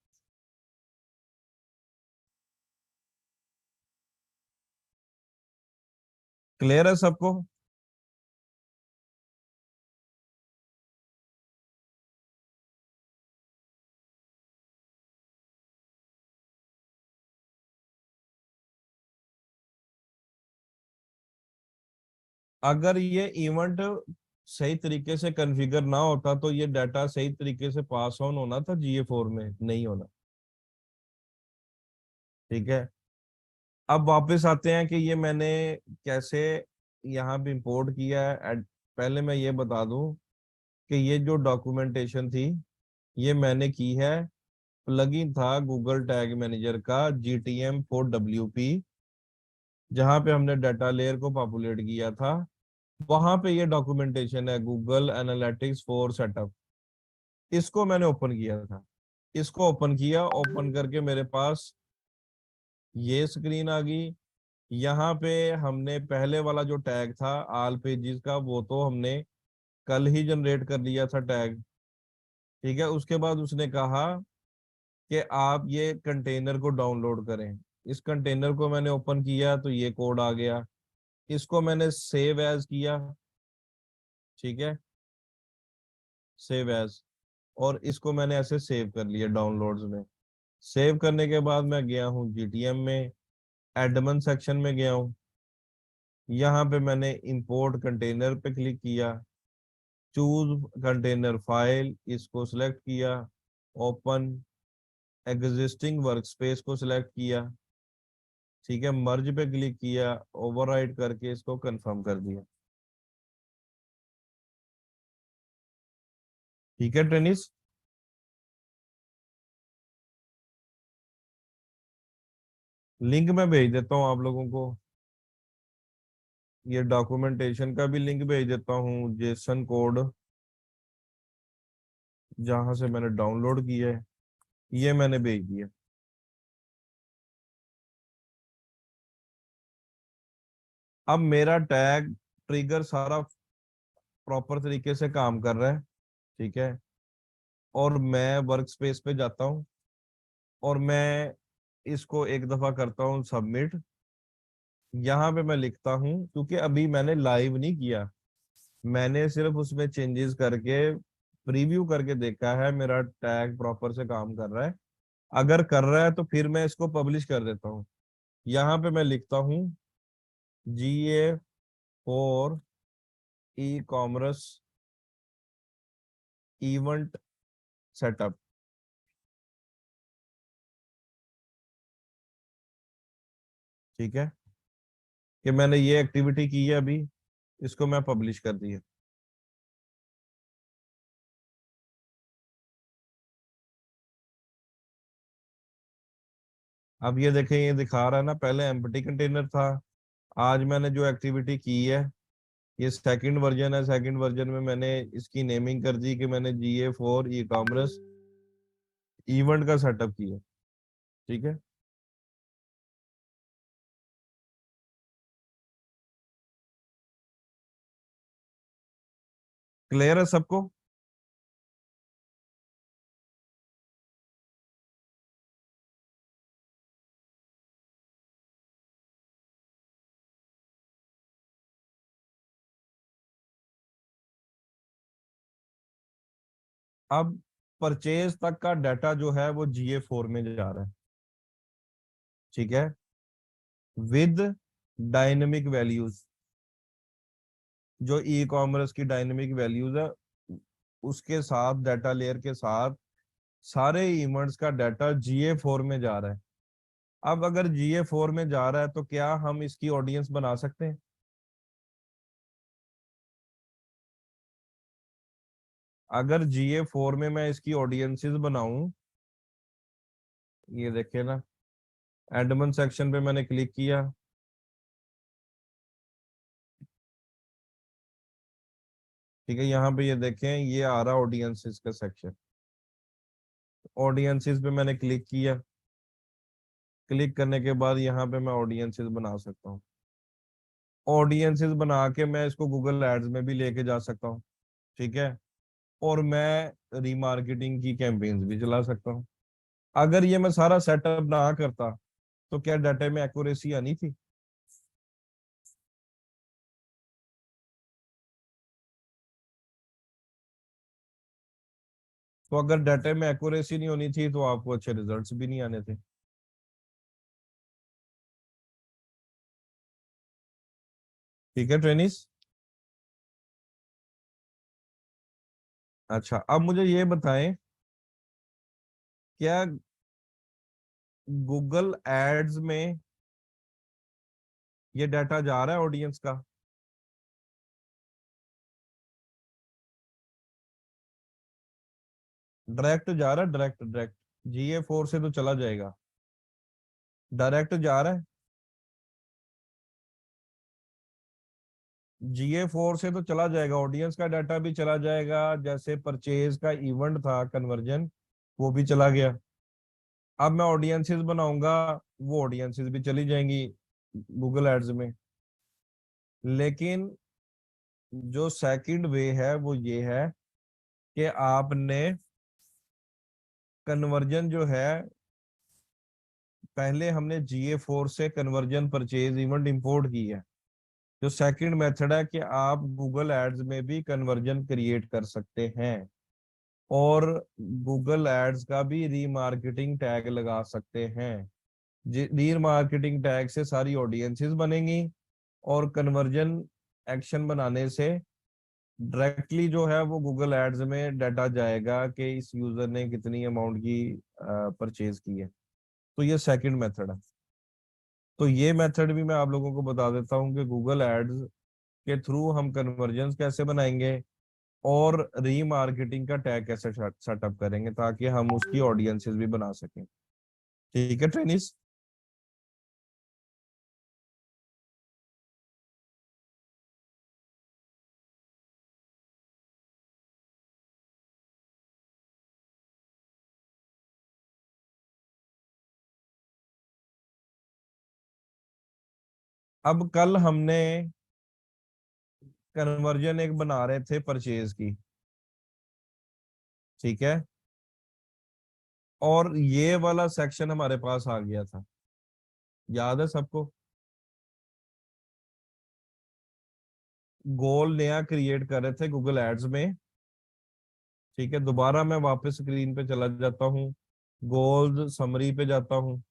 Speaker 2: क्लियर है सबको? अगर ये इवेंट सही तरीके से कॉन्फ़िगर ना होता तो ये डाटा सही तरीके से पास ऑन होना था, GA4 में नहीं होना, ठीक है। अब वापस आते हैं कि ये मैंने कैसे यहाँ पे इंपोर्ट किया है। पहले मैं ये बता दूं कि ये जो डॉक्यूमेंटेशन थी ये मैंने की है, प्लगइन था गूगल टैग मैनेजर का GTM4WP, जहाँ पे हमने डाटा लेयर को पॉपुलेट किया था। वहां पे ये डॉक्यूमेंटेशन है गूगल एनालिटिक्स फॉर सेटअप। इसको मैंने ओपन किया था, इसको ओपन किया, ओपन करके मेरे पास ये स्क्रीन आ गई। यहाँ पे हमने पहले वाला जो टैग था ऑल पेजेस का, वो तो हमने कल ही जनरेट कर लिया था टैग, ठीक है। उसके बाद उसने कहा कि आप ये कंटेनर को डाउनलोड करें। इस कंटेनर को मैंने ओपन किया तो ये कोड आ गया, इसको मैंने सेव एज किया, ठीक है, सेव एज। और इसको मैंने ऐसे सेव कर लिया डाउनलोड्स में। सेव करने के बाद मैं गया हूँ GTM में, एडमन सेक्शन में गया हूँ। यहाँ पे मैंने इंपोर्ट कंटेनर पे क्लिक किया, चूज कंटेनर फाइल, इसको सिलेक्ट किया, ओपन, एग्जिस्टिंग वर्कस्पेस को सिलेक्ट किया, ठीक है, मर्ज पे क्लिक किया, ओवरराइट करके इसको कंफर्म कर दिया, ठीक है टेनिस। लिंक मैं भेज देता हूँ आप लोगों को, ये डॉक्यूमेंटेशन का भी लिंक भेज देता हूँ, जेसन कोड जहां से मैंने डाउनलोड किया है ये मैंने भेज दिया। अब मेरा टैग ट्रिगर सारा प्रॉपर तरीके से काम कर रहा है, ठीक है। और मैं वर्क स्पेस पे जाता हूँ और मैं इसको एक दफा करता हूँ सबमिट। यहाँ पे मैं लिखता हूँ, क्योंकि अभी मैंने लाइव नहीं किया, मैंने सिर्फ उसमें चेंजेस करके प्रीव्यू करके देखा है मेरा टैग प्रॉपर से काम कर रहा है। अगर कर रहा है तो फिर मैं इसको पब्लिश कर देता हूँ। यहाँ पे मैं लिखता हूँ GA4 e commerce event setup, ठीक है, कि मैंने ये एक्टिविटी की है अभी, इसको मैं पब्लिश कर दी है। अब ये देखें, ये दिखा रहा है ना, पहले एम्प्टी कंटेनर था। आज मैंने जो एक्टिविटी की है, ये सेकंड वर्जन है। सेकंड वर्जन में मैंने इसकी नेमिंग कर दी कि मैंने GA4 ई कॉमर्स इवेंट का सेटअप किया। ठीक है, क्लियर है सबको? अब परचेज तक का डाटा जो है वो GA4 में जा रहा है। ठीक है, विद डायनेमिक वैल्यूज। जो ई कॉमर्स की डायनेमिक वैल्यूज है, उसके साथ, डाटा लेयर के साथ सारे इवेंट्स का डाटा GA4 में जा रहा है। अब अगर GA4 में जा रहा है तो क्या हम इसकी ऑडियंस बना सकते हैं? अगर GA4 में मैं इसकी ऑडियंसेस बनाऊं, ये देखे ना, एडमन सेक्शन पे मैंने क्लिक किया। ठीक है, यहाँ पे ये देखें, ये आ रहा ऑडियंसेस का सेक्शन। ऑडियंसेस पे मैंने क्लिक किया। क्लिक करने के बाद यहाँ पे मैं ऑडियंसेस बना सकता हूँ। ऑडियंसेस बना के मैं इसको गूगल एड्स में भी लेके जा सकता हूँ। ठीक है, और मैं रीमार्केटिंग की कैंपेन्स भी चला सकता हूँ। अगर ये मैं सारा सेटअप ना करता तो क्या डाटा में एक्यूरेसी आनी थी? तो अगर डाटा में एक्यूरेसी नहीं होनी थी तो आपको अच्छे रिजल्ट्स भी नहीं आने थे। ठीक है ट्रेनिस। अच्छा, अब मुझे ये बताएं, क्या गूगल एड्स में ये डाटा जा रहा है ऑडियंस का? डायरेक्ट जा रहा है, डायरेक्ट डायरेक्ट GA4 से तो चला जाएगा, डायरेक्ट जा रहा है। GA4 से तो चला जाएगा, ऑडियंस का डाटा भी चला जाएगा, जैसे परचेज का इवेंट था कन्वर्जन, वो भी चला गया। अब मैं ऑडियंसेस बनाऊंगा, वो ऑडियंसेस भी चली जाएंगी गूगल एड्स में। लेकिन जो सेकंड वे है वो ये है कि आपने कन्वर्जन जो है, पहले हमने GA4 से कन्वर्जन परचेज इवेंट इंपोर्ट की है। जो सेकंड मेथड है कि आप गूगल एड्स में भी कन्वर्जन क्रिएट कर सकते हैं, और गूगल एड्स का भी रीमार्केटिंग टैग लगा सकते हैं। रीमार्केटिंग टैग से सारी ऑडियंसेस बनेंगी, और कन्वर्जन एक्शन बनाने से डायरेक्टली जो है वो गूगल एड्स में डाटा जाएगा कि इस यूजर ने कितनी अमाउंट की परचेज की है। तो ये सेकंड मेथड है। तो ये मेथड भी मैं आप लोगों को बता देता हूँ कि गूगल एड्स के थ्रू हम कन्वर्जन कैसे बनाएंगे और रीमार्केटिंग का टैग कैसे सेटअप करेंगे, ताकि हम उसकी ऑडियंसेस भी बना सकें। ठीक है ट्रेनिस। अब कल हमने कन्वर्जन एक बना रहे थे परचेज की। ठीक है, और ये वाला सेक्शन हमारे पास आ गया था, याद है सबको? गोल नया क्रिएट कर रहे थे गूगल एड्स में। ठीक है, दोबारा मैं वापस स्क्रीन पे चला जाता हूँ, गोल्स समरी पे जाता हूँ।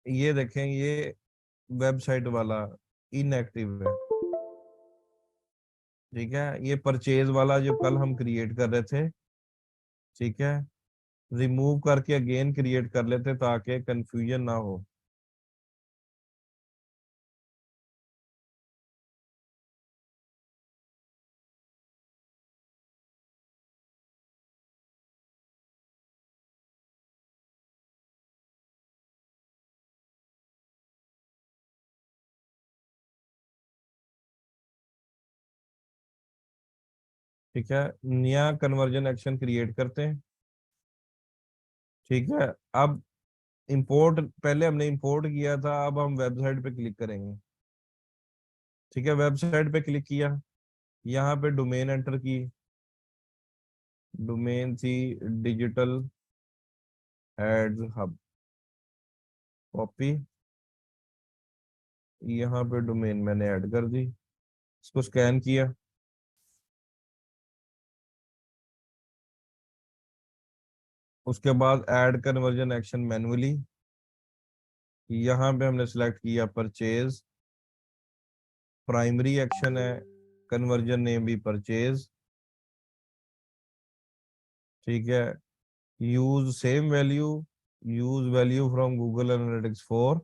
Speaker 2: ये देखें, ये वेबसाइट वाला इनएक्टिव है। ठीक है, ये परचेज वाला जो कल हम क्रिएट कर रहे थे, ठीक है, रिमूव करके अगेन क्रिएट कर लेते ताकि कंफ्यूजन ना हो। ठीक है, नया कन्वर्जन एक्शन क्रिएट करते हैं। ठीक है, अब इंपोर्ट, पहले हमने इंपोर्ट किया था, अब हम वेबसाइट पे क्लिक करेंगे। ठीक है, वेबसाइट पे क्लिक किया, यहाँ पे डोमेन एंटर की, डोमेन थी डिजिटल एड्स हब, कॉपी, यहाँ पे डोमेन मैंने ऐड कर दी, इसको स्कैन किया, उसके बाद ऐड कन्वर्जन एक्शन मैनुअली, यहाँ पे हमने सेलेक्ट किया परचेज, प्राइमरी एक्शन है, कन्वर्जन नेम भी परचेज। ठीक है, use same value, use value from Google analytics 4,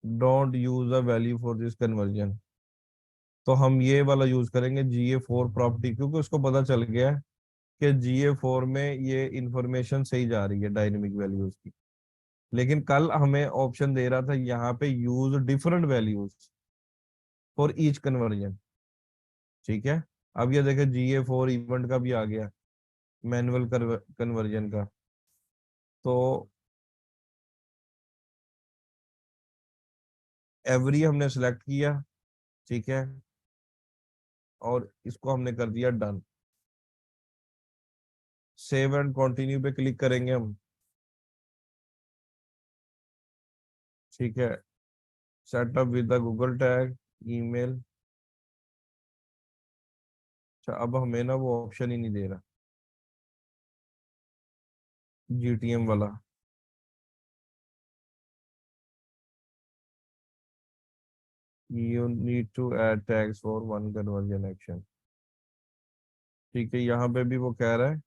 Speaker 2: don't use a value for this conversion. तो हम ये वाला यूज करेंगे GA4 प्रॉपर्टी, क्योंकि उसको पता चल गया है कि GA4 में ये इंफॉर्मेशन सही जा रही है डायनेमिक वैल्यूज की। लेकिन कल हमें ऑप्शन दे रहा था यहाँ पे use different values for each conversion. ठीक है, अब ये देखें GA4 इवेंट का भी आ गया, मैनुअल कन्वर्जन का। तो एवरी हमने सेलेक्ट किया, ठीक है, और इसको हमने कर दिया डन। सेव एंड कंटिन्यू पे क्लिक करेंगे हम। ठीक है, setup with the Google tag, email. अच्छा, अब हमें ना वो ऑप्शन ही नहीं दे रहा, GTM वाला। You need to add tags for one conversion action। ठीक है, यहाँ पे भी वो कह रहा है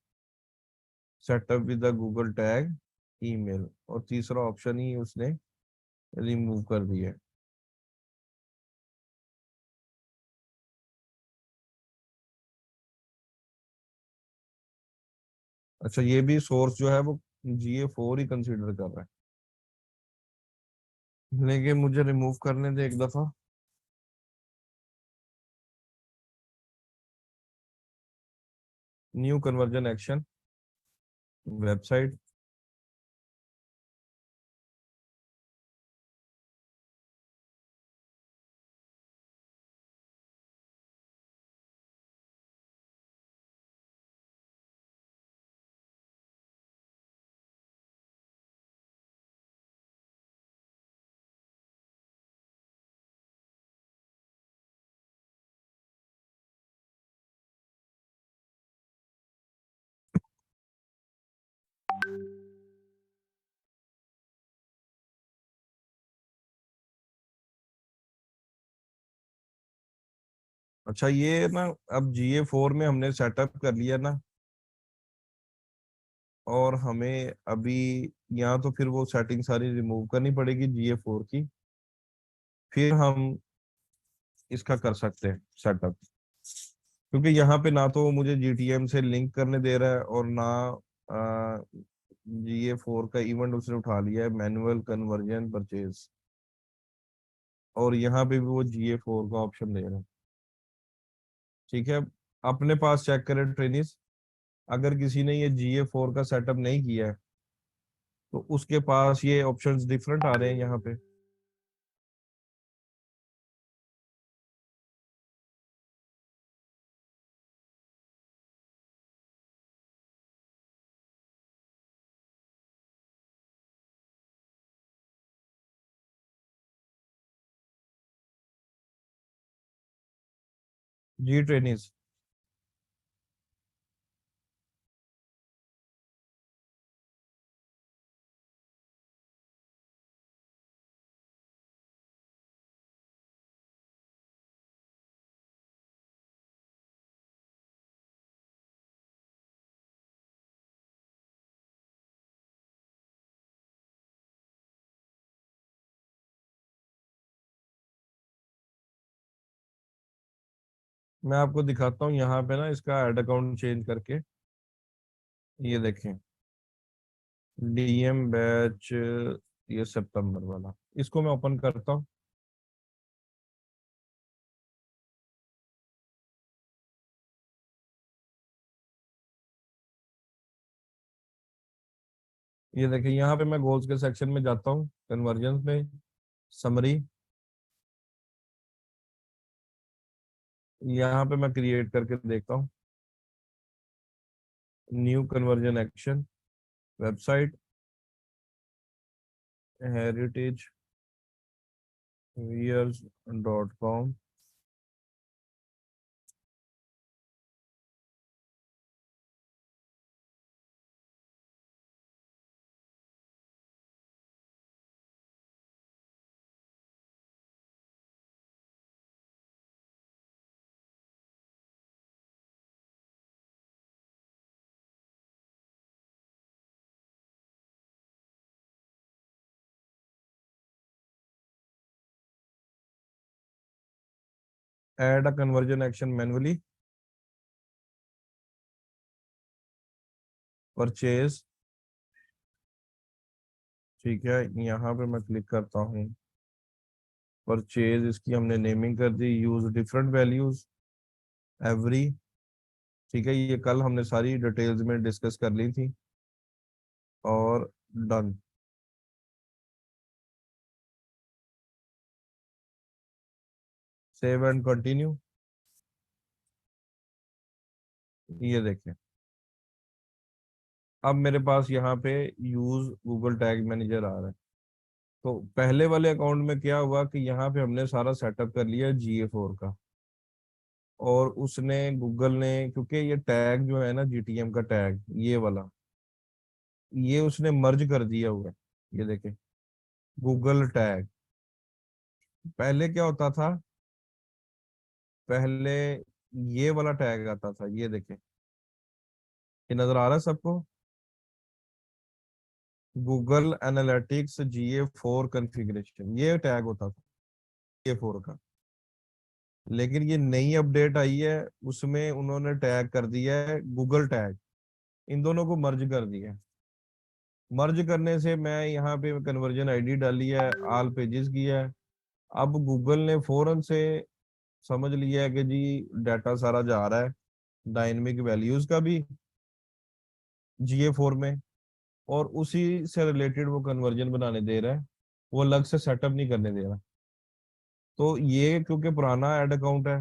Speaker 2: setup with the Google tag, email, और तीसरा ऑप्शन ही उसने रिमूव कर दिया है। अच्छा, ये भी सोर्स जो है वो GA4 ही कंसीडर कर रहा है, लेकिन मुझे रिमूव करने दे एक दफा। न्यू कन्वर्जन एक्शन, वेबसाइट, अच्छा ये ना, अब GA4 में हमने सेटअप कर लिया ना, और हमें अभी यहाँ तो फिर वो सेटिंग सारी रिमूव करनी पड़ेगी GA4 की, फिर हम इसका कर सकते हैं सेटअप। क्योंकि यहाँ पे ना तो वो मुझे GTM से लिंक करने दे रहा है, और ना GA4 का इवेंट उसने उठा लिया है, मैनुअल कन्वर्जन परचेज, और यहाँ पे भी वो GA4 का ऑप्शन दे रहा है। ठीक है, अपने पास चेक करें ट्रेनिस, अगर किसी ने ये GA4 का सेटअप नहीं किया है तो उसके पास ये ऑप्शंस डिफरेंट आ रहे हैं यहाँ पे। जी ट्रेनिस, मैं आपको दिखाता हूँ यहाँ पे ना, इसका ऐड अकाउंट चेंज करके। ये देखें, DM बैच, ये सितंबर वाला, इसको मैं ओपन करता हूँ। ये देखिए यहाँ पे मैं गोल्स के सेक्शन में जाता हूँ, कन्वर्जन में, समरी, यहाँ पे मैं क्रिएट करके देखता हूँ, new conversion action, website heritagewears.com, add a conversion action manually, purchase, ठीक है, यहाँ पे मैं क्लिक करता हूँ, परचेज, इसकी हमने नेमिंग कर दी, यूज डिफरेंट वैल्यूज एवरी, ठीक है, ये कल हमने सारी डिटेल्स में डिस्कस कर ली थी, और डन। सेव एंड कंटिन्यू, ये देखें अब मेरे पास यहाँ पे यूज गूगल टैग मैनेजर आ रहा है। तो पहले वाले अकाउंट में क्या हुआ कि यहाँ पे हमने सारा सेटअप कर लिया GA4 का, और उसने गूगल ने, क्योंकि ये टैग जो है ना GTM का टैग, ये वाला, ये उसने मर्ज कर दिया हुआ है। ये देखें गूगल टैग, पहले क्या होता था, पहले ये वाला टैग आता था, ये देखें, ये नजर आ रहा है सबको, गूगल एनालिटिक्स GA4 कॉन्फ़िगरेशन, ये टैग होता था GA4 का। लेकिन ये नई अपडेट आई है, उसमें उन्होंने टैग कर दिया है गूगल टैग, इन दोनों को मर्ज कर दिया है। मर्ज करने से मैं यहाँ पे कन्वर्जन आईडी डाली है, ऑल पेजेस किया है, अब गूगल ने फौरन से समझ लिया है कि जी डाटा सारा जा रहा है डायनेमिक वैल्यूज का भी GA4 में, और उसी से रिलेटेड वो कन्वर्जन बनाने दे रहा है, वो अलग से सेटअप नहीं करने दे रहा। तो ये क्योंकि पुराना एड अकाउंट है,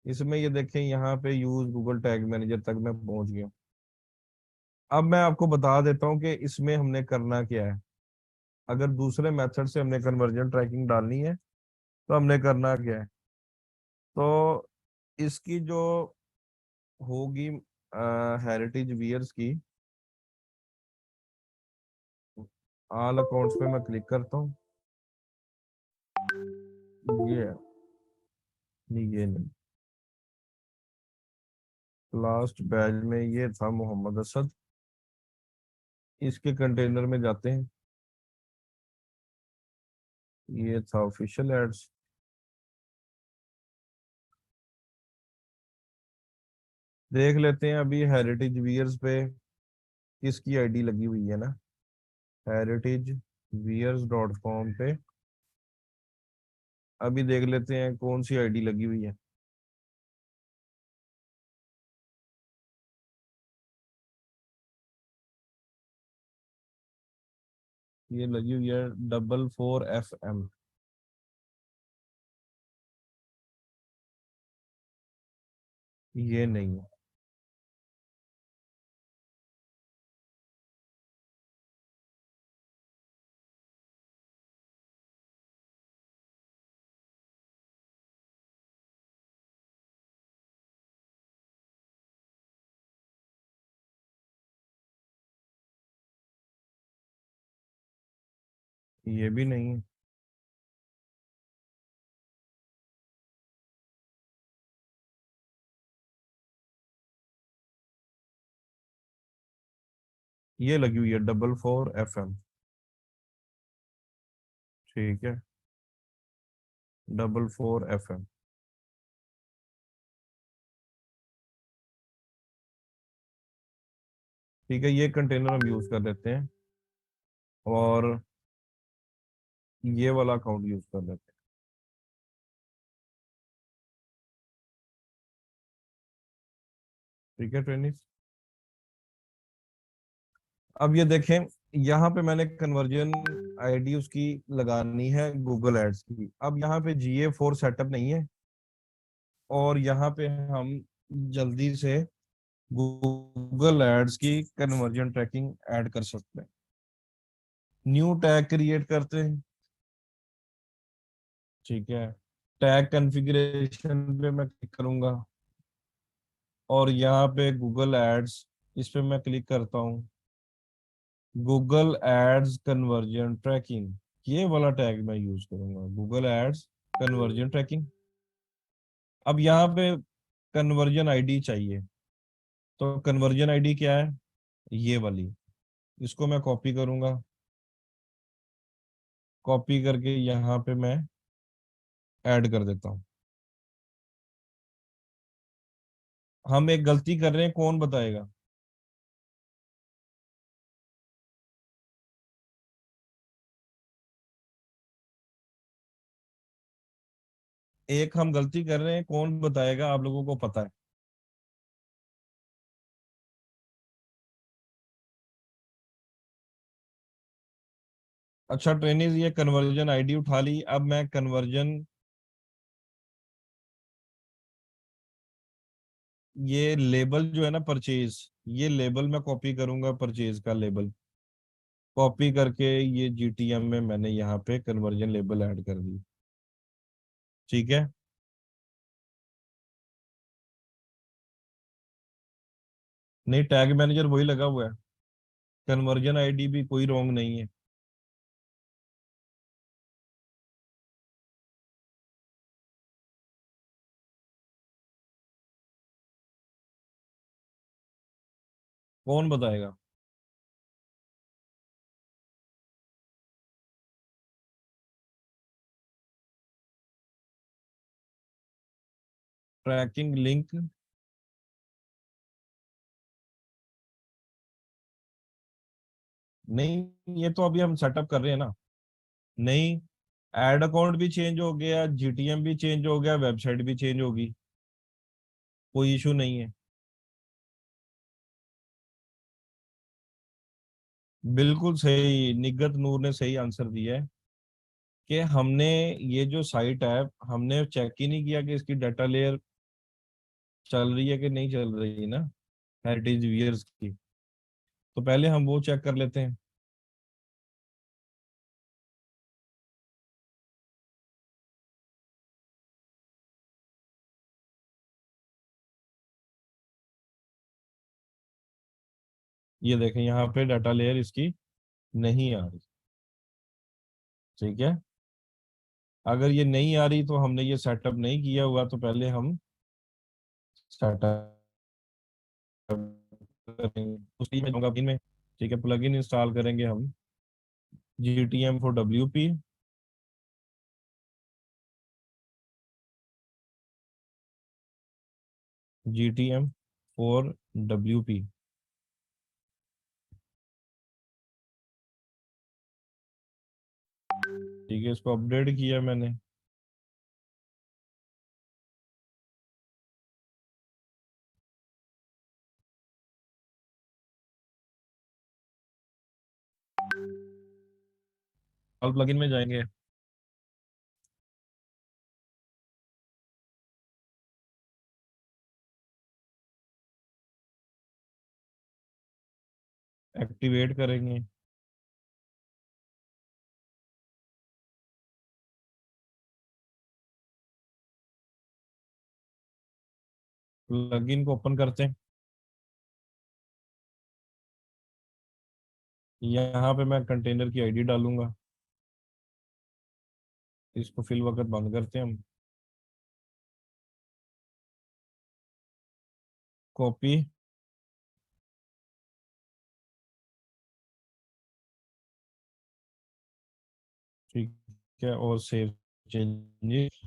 Speaker 2: इसमें ये देखें यहाँ पे यूज गूगल टैग मैनेजर तक मैं पहुंच गया। अब मैं आपको बता देता हूँ कि इसमें हमने करना क्या है। अगर दूसरे मेथड से हमने कन्वर्जन ट्रैकिंग डालनी है तो हमने करना क्या है, तो इसकी जो होगी हेरिटेज वियर्स की ऑल अकाउंट्स पे मैं क्लिक करता हूँ, ये नहीं, लास्ट बैच में ये था मोहम्मद असद, इसके कंटेनर में जाते हैं, ये था ऑफिशियल एड्स, देख लेते हैं अभी हेरिटेज वियर्स पे किसकी आईडी लगी हुई है ना, heritagewears.com पे अभी देख लेते हैं कौन सी आईडी लगी हुई है। ये लगी हुई है 44FM, ये नहीं है, ये भी नहीं है, ये लगी हुई है 44FM, ठीक है, 44FM, ठीक है, ये कंटेनर हम यूज कर लेते हैं, और ये वाला अकाउंट यूज कर लेते हैं, ठीक है ट्रेनिस। अब ये देखें यहाँ पे मैंने कन्वर्जन आईडी उसकी लगानी है गूगल एड्स की। अब यहाँ पे GA4 सेटअप नहीं है, और यहाँ पे हम जल्दी से गूगल एड्स की कन्वर्जन ट्रैकिंग ऐड कर सकते हैं। न्यू टैग क्रिएट करते हैं, ठीक है। टैग कॉन्फ़िगरेशन पे मैं क्लिक करूंगा, और यहाँ पे गूगल एड्स, इस पे मैं क्लिक करता हूँ। गूगल एड्स कन्वर्जन ट्रैकिंग, ये वाला टैग मैं यूज करूंगा, गूगल एड्स कन्वर्जन ट्रैकिंग। अब यहाँ पे कन्वर्जन आईडी चाहिए, तो कन्वर्जन आईडी क्या है, ये वाली। इसको मैं कॉपी करूंगा, कॉपी करके यहाँ पे मैं ऐड कर देता हूँ। हम एक गलती कर रहे हैं, कौन बताएगा? एक हम गलती कर रहे हैं, कौन बताएगा? आप लोगों को पता है? अच्छा ट्रेनिंग, ये कन्वर्जन आईडी उठा ली। अब मैं कन्वर्जन, ये लेबल जो है ना परचेज, ये लेबल मैं कॉपी करूंगा, परचेज का लेबल कॉपी करके ये GTM में मैंने यहाँ पे कन्वर्जन लेबल ऐड कर दी, ठीक है। नहीं, टैग मैनेजर वही लगा हुआ है, कन्वर्जन आईडी भी कोई रॉन्ग नहीं है। कौन बताएगा? ट्रैकिंग लिंक, नहीं ये तो अभी हम सेटअप कर रहे हैं ना। नहीं, एड अकाउंट भी चेंज हो गया, GTM भी चेंज हो गया, वेबसाइट भी चेंज होगी, कोई इशू नहीं है। बिल्कुल सही, निगत नूर ने सही आंसर दिया है कि हमने ये जो साइट है, हमने चेक ही नहीं किया कि इसकी डाटा लेयर चल रही है कि नहीं चल रही ना, हेरिटेज वियर्स की। तो पहले हम वो चेक कर लेते हैं। ये देखें, यहाँ पे डाटा लेयर इसकी नहीं आ रही, ठीक है। अगर ये नहीं आ रही तो हमने ये सेटअप नहीं किया हुआ, तो पहले हम सेटअप करेंगे। उसकी मैं जाऊंगा में, ठीक है, प्लगइन इंस्टॉल करेंगे हम, GTM for WP, GTM for WP, ठीक है। इसको अपडेट किया मैंने, और प्लगइन में जाएंगे, एक्टिवेट करेंगे। प्लगइन को ओपन करते हैं। यहाँ पे मैं कंटेनर की आईडी डालूंगा, इसको फिल वक्त बंद करते हैं हम। कॉपी, ठीक है, और सेव चेंजेस।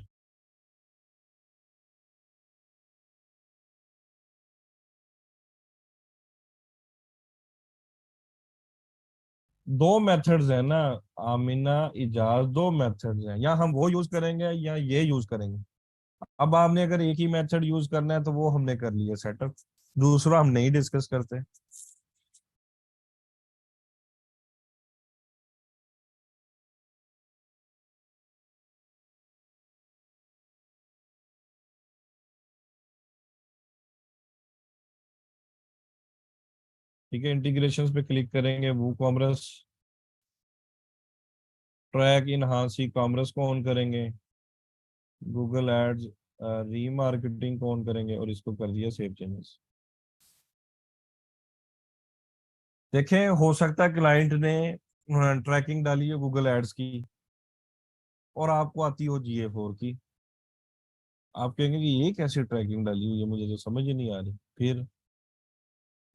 Speaker 2: दो मेथड्स है ना आमिना, इजाज, दो मेथड्स हैं, या हम वो यूज करेंगे या ये यूज करेंगे। अब आपने अगर एक ही मेथड यूज करना है तो वो हमने कर लिया सेटअप, दूसरा हम नहीं डिस्कस करते। ठीक है, इंटीग्रेशंस पे क्लिक करेंगे, वो कॉमर्स, ट्रैक इन हांस ई कॉमर्स को ऑन करेंगे, गूगल एड्स रीमार्केटिंग को ऑन करेंगे और इसको कर दिया सेव चेंजेस। देखें, हो सकता है क्लाइंट ने ट्रैकिंग डाली है गूगल एड्स की और आपको आती हो GA4 की। आप कहेंगे कि ये कैसी ट्रैकिंग डाली हुई है, मुझे तो समझ ही नहीं आ रही। फिर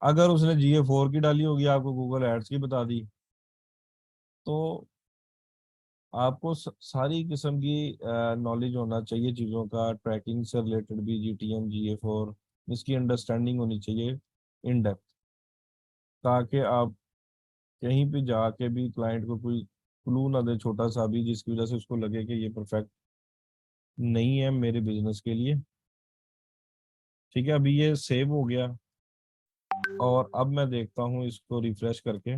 Speaker 2: अगर उसने GA4 की डाली होगी, आपको गूगल एड्स की बता दी, तो आपको सारी किस्म की नॉलेज होना चाहिए चीज़ों का, ट्रैकिंग से रिलेटेड भी, GTM GA4, इसकी अंडरस्टैंडिंग होनी चाहिए इन डेप्थ, ताकि आप कहीं भी जाके भी क्लाइंट को कोई क्लू ना दे छोटा सा भी, जिसकी वजह से उसको लगे कि ये परफेक्ट नहीं है मेरे बिजनेस के लिए। ठीक है, अभी ये सेव हो गया और अब मैं देखता हूँ इसको रिफ्रेश करके।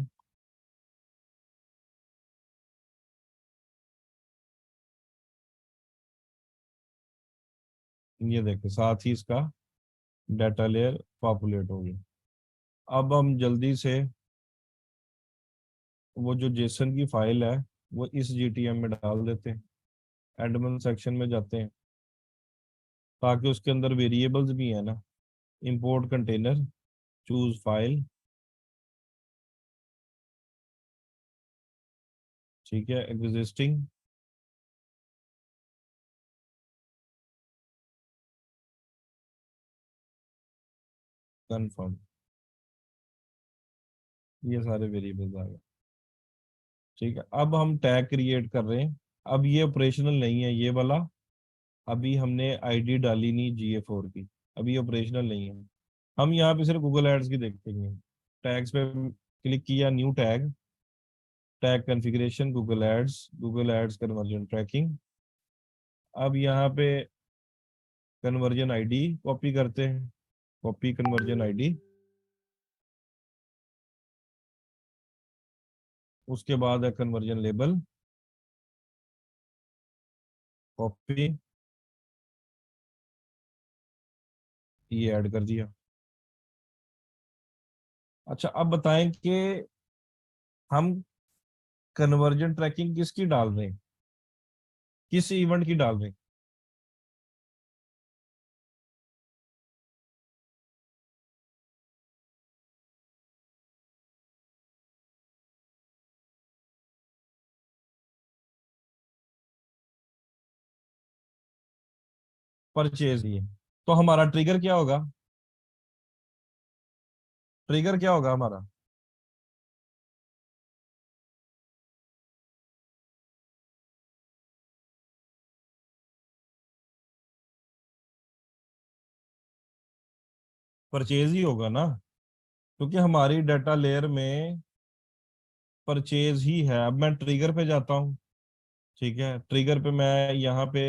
Speaker 2: ये देखें, साथ ही इसका डाटा लेयर पॉपुलेट हो गया। अब हम जल्दी से वो जो जेसन की फाइल है वो इस GTM में डाल देते हैं, एडमिन सेक्शन में जाते हैं, ताकि उसके अंदर वेरिएबल्स भी है ना। इंपोर्ट कंटेनर, चूज फाइल, ठीक है, एग्जिस्टिंग, कन्फर्म, ये सारे वेरिएबल्स आ गए। ठीक है, अब हम टैग क्रिएट कर रहे हैं। अब ये ऑपरेशनल नहीं है ये वाला, अभी हमने ID डाली नहीं GA4 की, अभी ऑपरेशनल नहीं है। हम यहाँ पे सिर्फ गूगल एड्स की देखेंगे। टैग्स पे क्लिक किया, new tag, tag configuration, Google Ads conversion tracking. अब यहाँ पे कन्वर्जन ID कॉपी करते हैं, कॉपी कन्वर्जन ID। उसके बाद है कन्वर्जन लेबल, कॉपी, ये ऐड कर दिया। अच्छा, अब बताएं कि हम कन्वर्जन ट्रैकिंग किसकी डाल रहे हैं, किस इवेंट की डाल रहे हैं। परचेज ही है। तो हमारा ट्रिगर क्या होगा, ट्रिगर क्या होगा हमारा, परचेज ही होगा ना, क्योंकि हमारी डाटा लेयर में परचेज ही है। अब मैं ट्रिगर पे जाता हूँ, ठीक है, ट्रिगर पे मैं यहाँ पे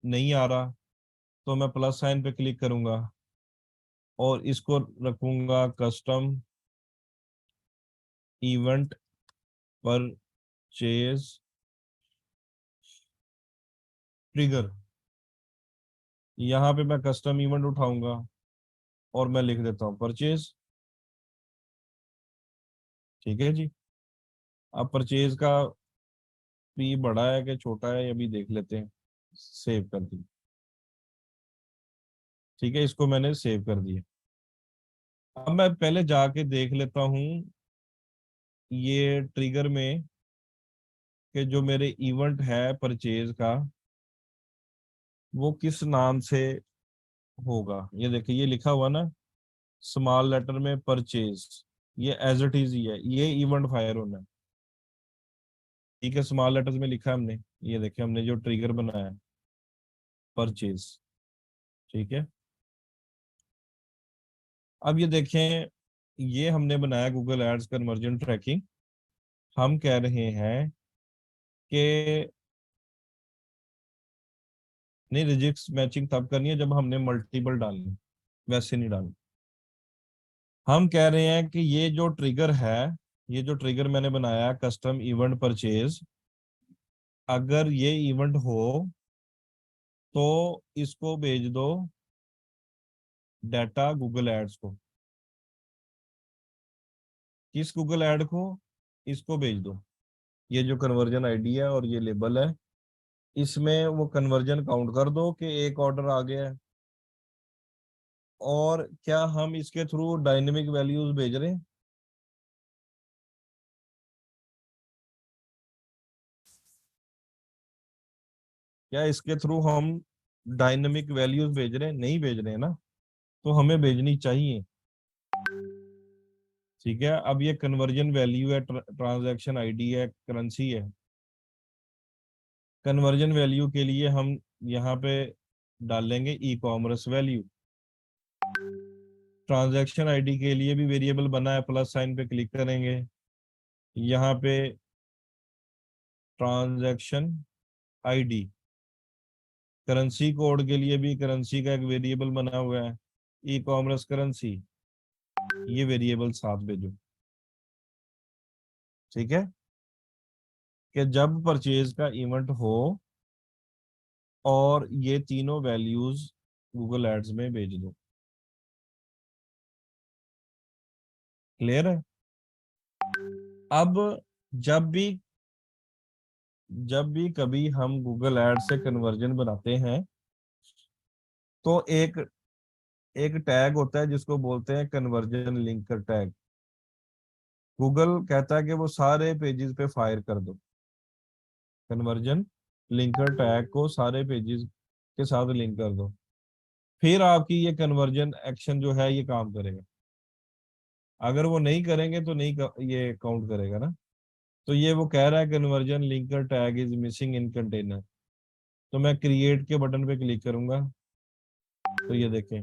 Speaker 2: नहीं आ रहा, तो मैं प्लस साइन पे क्लिक करूंगा और इसको रखूंगा कस्टम इवेंट परचेज ट्रिगर। यहाँ पे मैं कस्टम इवेंट उठाऊंगा और मैं लिख देता हूँ परचेज। ठीक है जी, अब परचेज का पी बड़ा है कि छोटा है, अभी देख लेते हैं। सेव कर दी, ठीक है, इसको मैंने सेव कर दिया। अब मैं पहले जाके देख लेता हूँ ये ट्रिगर में कि जो मेरे इवेंट है परचेज का वो किस नाम से होगा। ये देखिए, ये लिखा हुआ ना स्मॉल लेटर में परचेज, ये एज इट इज ही है, ये इवेंट फायर होना है। ठीक है, स्मॉल लेटर्स में लिखा है हमने, ये देखिए हमने जो ट्रिगर बनाया है परचेज। ठीक है, अब ये देखें, ये हमने बनाया गूगल एड्स कन्वर्जन ट्रैकिंग। हम कह रहे हैं कि नहीं, रिजिक्स मैचिंग तब करनी है जब हमने मल्टीपल डालनी, वैसे नहीं डालनी। हम कह रहे हैं कि ये जो ट्रिगर है, ये जो ट्रिगर मैंने बनाया कस्टम इवेंट परचेज, अगर ये इवेंट हो तो इसको भेज दो डाटा गूगल एड्स को। किस गूगल ऐड को, इसको भेज दो। ये जो कन्वर्जन आईडी है और ये लेबल है, इसमें वो कन्वर्जन काउंट कर दो कि एक ऑर्डर आ गया है। और क्या हम इसके थ्रू डायनेमिक वैल्यूज भेज रहे हैं? क्या इसके थ्रू हम डायनेमिक वैल्यूज भेज रहे हैं? नहीं भेज रहे हैं ना, तो हमें भेजनी चाहिए। ठीक है, अब ये कन्वर्जन वैल्यू है, ट्रांजैक्शन आईडी है, करेंसी है। कन्वर्जन वैल्यू के लिए हम यहाँ पे डालेंगे e commerce value. Transaction ID के लिए भी वेरिएबल बना है, प्लस साइन पे क्लिक करेंगे, यहाँ पे ट्रांजैक्शन आईडी। करेंसी कोड के लिए भी करेंसी का एक वेरिएबल बना हुआ है, ई कॉमर्स करेंसी। ये वेरिएबल साथ भेजो। ठीक है, कि जब परचेज का इवेंट हो और ये तीनों वैल्यूज गूगल एड्स में भेज दो। क्लियर है? अब जब भी कभी हम गूगल एड से कन्वर्जन बनाते हैं, तो एक एक टैग होता है जिसको बोलते हैं कन्वर्जन लिंकर टैग। गूगल कहता है कि वो सारे पेजेस पे फायर कर दो। कन्वर्जन लिंकर टैग को सारे पेजेस के साथ लिंक कर दो, फिर आपकी ये कन्वर्जन एक्शन जो है ये काम करेगा। अगर वो नहीं करेंगे तो नहीं ये काउंट करेगा ना। तो ये वो कह रहा है conversion linker tag is missing in container. तो मैं क्रिएट के बटन पे क्लिक करूंगा, तो ये देखें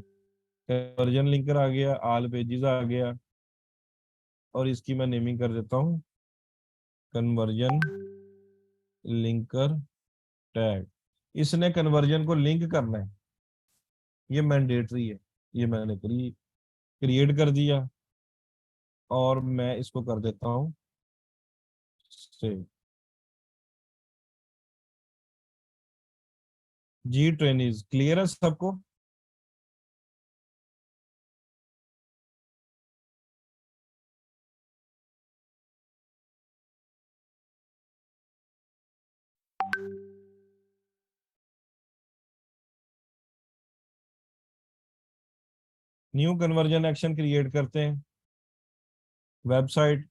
Speaker 2: कन्वर्जन लिंकर आ गया, ऑल पेजेस आ गया। और इसकी मैं नेमिंग कर देता हूँ कन्वर्जन लिंकर टैग। इसने कन्वर्जन को लिंक करना है, ये मैंडेटरी है। ये मैंने क्रिएट कर दिया और मैं इसको कर देता हूँ सेव। जी ट्रेनिज क्लियर है सबको? न्यू कन्वर्जन एक्शन क्रिएट करते हैं। वेबसाइट,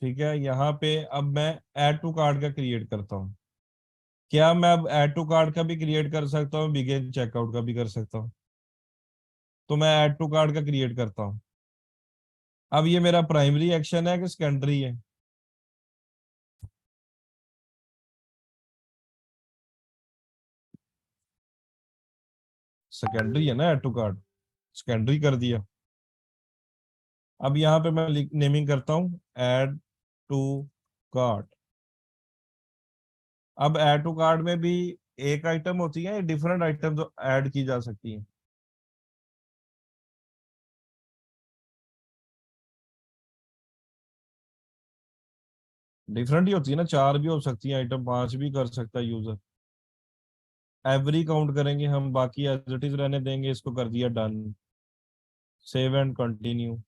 Speaker 2: ठीक है। यहाँ पे अब मैं ऐड टू कार्ट का क्रिएट करता हूँ। क्या मैं अब ऐड टू कार्ट का भी क्रिएट कर सकता हूँ, बिगिन चेकआउट का भी कर सकता हूँ? तो मैं ऐड टू कार्ट का क्रिएट करता हूँ। अब ये मेरा प्राइमरी एक्शन है कि सेकेंडरी है? सेकेंडरी है ना, ऐड टू कार्ट सेकेंडरी कर दिया। अब यहाँ पे मैं नेमिंग करता हूँ ऐड टू कार्ट। अब ऐड टू कार्ट में भी एक आइटम होती है, डिफरेंट आइटम जो ऐड की जा सकती है? डिफरेंट ही होती है ना, 4 भी हो सकती है आइटम, 5 भी कर सकता है यूजर। एवरी काउंट करेंगे हम, बाकी एज इट इज रहने देंगे। इसको कर दिया done, save and continue.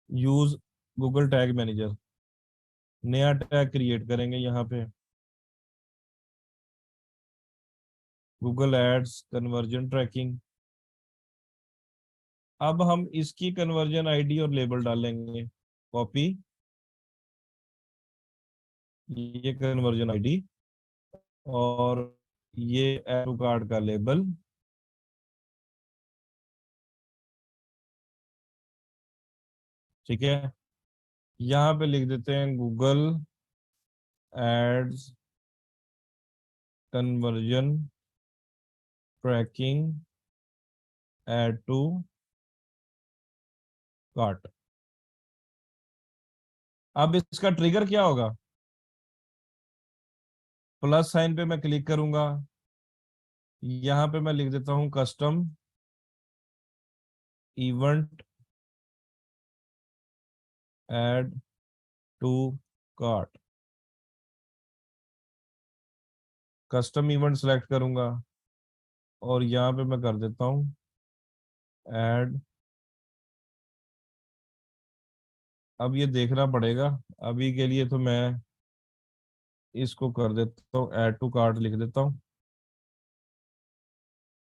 Speaker 2: Use Google tag manager, नया टैग क्रिएट करेंगे यहाँ पे, गूगल एड्स कन्वर्जन ट्रैकिंग। अब हम इसकी कन्वर्जन आईडी और लेबल डालेंगे। कॉपी ये कन्वर्जन आईडी और ये एड कार्ड का लेबल। ठीक है, यहाँ पे लिख देते हैं Google Ads conversion tracking add to cart. अब इसका ट्रिगर क्या होगा? प्लस साइन पे मैं क्लिक करूंगा, यहाँ पे मैं लिख देता हूँ custom event add to cart, custom event select करूंगा और यहाँ पे मैं कर देता हूँ ऐड। अब ये देखना पड़ेगा, अभी के लिए तो मैं इसको कर देता हूँ ऐड टू कार्ट लिख देता हूँ।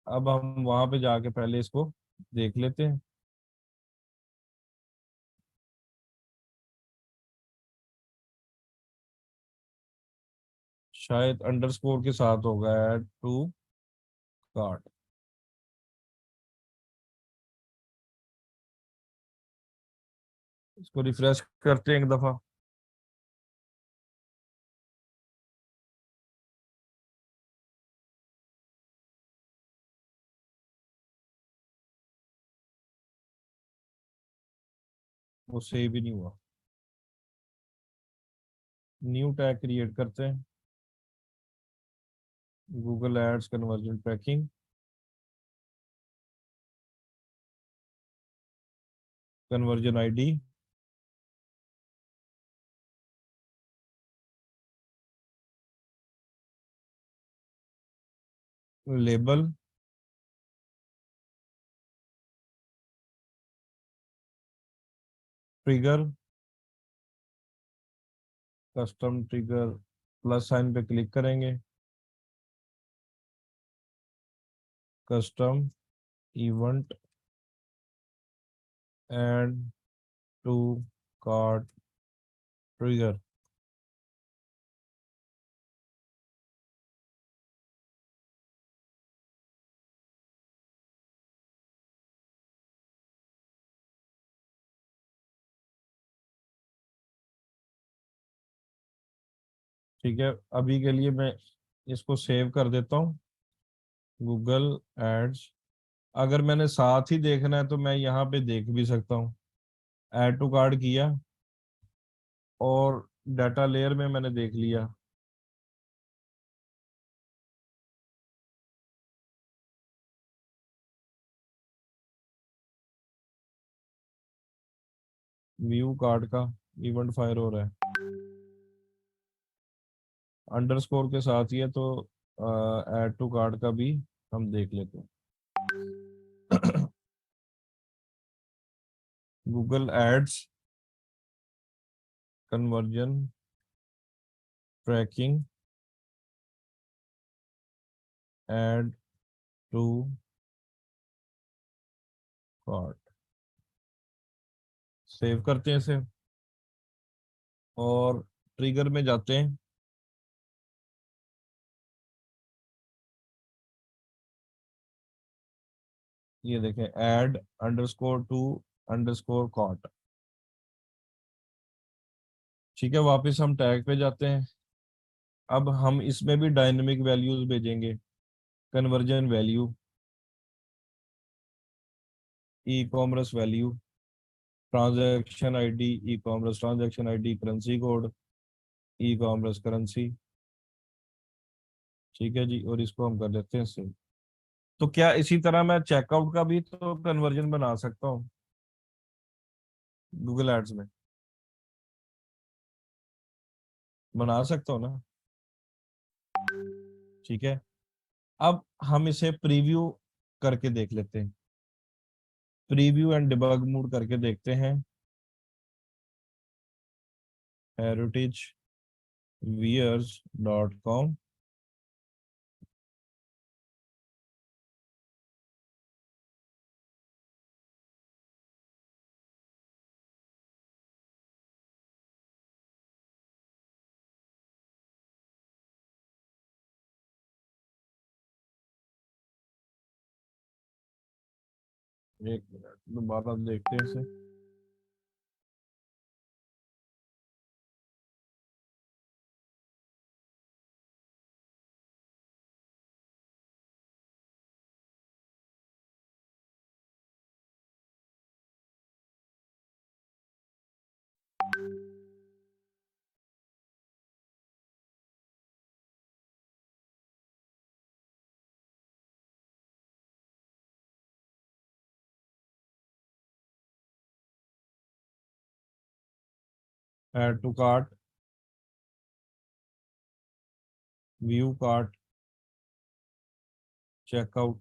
Speaker 2: अब हम वहां पे जाके पहले इसको देख लेते हैं। शायद अंडरस्कोर के साथ होगा ऐड टू कार्ट। इसको रिफ्रेश करते हैं एक दफा। वो सेव भी नहीं हुआ। न्यू टैग क्रिएट करते हैं, Google Ads conversion tracking, conversion ID, label, trigger, custom trigger, plus sign पे क्लिक करेंगे, custom event add to cart trigger. ठीक है, अभी के लिए मैं इसको सेव कर देता हूँ, गूगल एड्स। अगर मैंने साथ ही देखना है तो मैं यहाँ पे देख भी सकता हूँ। ऐड टू कार्ट किया और डाटा लेयर में मैंने देख लिया। व्यू कार्ड का इवेंट फायर हो रहा है अंडरस्कोर के साथ ही है, तो ऐड टू कार्ड का भी हम देख लेते हैं। Google Ads conversion tracking add to cart, save करते हैं इसे और ट्रिगर में जाते हैं। ये देखें, add underscore two underscore cart. ठीक है, वापस हम टैग पे जाते हैं। अब हम इसमें भी डायनेमिक वैल्यूज भेजेंगे, conversion value, e commerce value, transaction ID, e commerce transaction ID, currency code, e commerce currency. ठीक है जी, और इसको हम कर लेते हैं सेव। तो क्या इसी तरह मैं चेकआउट का भी तो कन्वर्जन बना सकता हूँ गूगल एड्स में? बना सकता हूँ ना? ठीक है, अब हम इसे प्रीव्यू करके देख लेते हैं। प्रीव्यू एंड डिबग मोड करके देखते हैं। heritagewears.com। एक मिनट, दोबारा देखते हैं इसे। Add to cart, view cart, checkout.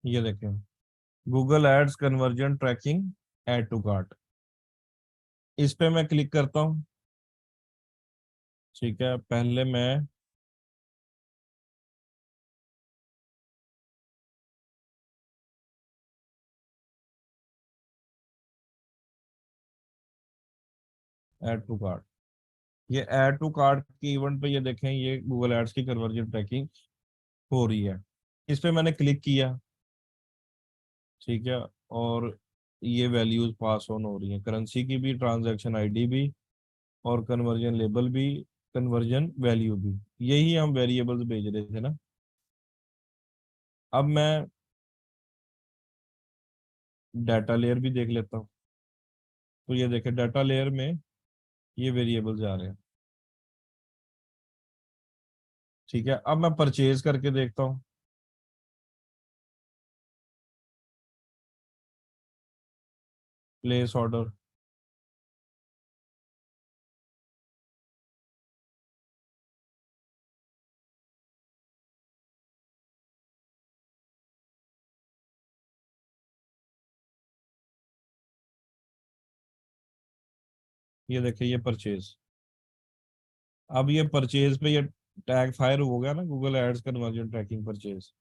Speaker 2: ये देखें, Google Ads conversion tracking, add to cart. इस पे मैं क्लिक करता हूँ। ठीक है, पहले मैं ऐड टू कार्ट, ये ऐड टू कार्ट के इवेंट पे ये देखें, ये गूगल एड्स की कन्वर्जन ट्रैकिंग हो रही है। इस पे मैंने क्लिक किया। ठीक है, और ये वैल्यूज पास ऑन हो रही हैं, करेंसी की भी, ट्रांजैक्शन आईडी भी, और कन्वर्जन लेबल भी, कन्वर्जन वैल्यू भी। यही हम वेरिएबल्स भेज रहे थे ना। अब मैं डाटा लेयर भी देख लेता हूँ। तो ये देखें, डाटा लेयर में ये वेरिएबल्स आ रहे हैं। ठीक है, अब मैं परचेज करके देखता हूँ। प्लेस ऑर्डर, ये देखिए ये परचेज। अब ये परचेज पे ये टैग फायर हो गया ना, Google Ads conversion tracking purchase.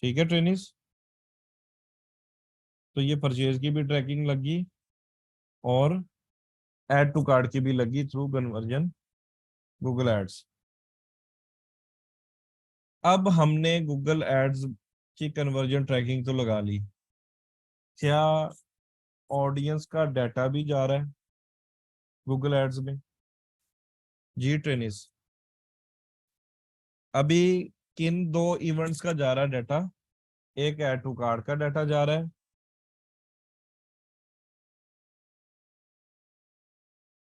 Speaker 2: ठीक है ट्रेनिस, तो ये परचेज की भी ट्रैकिंग लगी और ऐड टू कार्ट की भी लगी थ्रू कन्वर्जन गूगल एड्स। अब हमने गूगल एड्स की कन्वर्जन ट्रैकिंग तो लगा ली, क्या ऑडियंस का डाटा भी जा रहा है गूगल एड्स में? जी ट्रेनिस, अभी किन दो इवेंट्स का जा रहा है डाटा? एक ऐड टू कार्ट का डाटा जा रहा है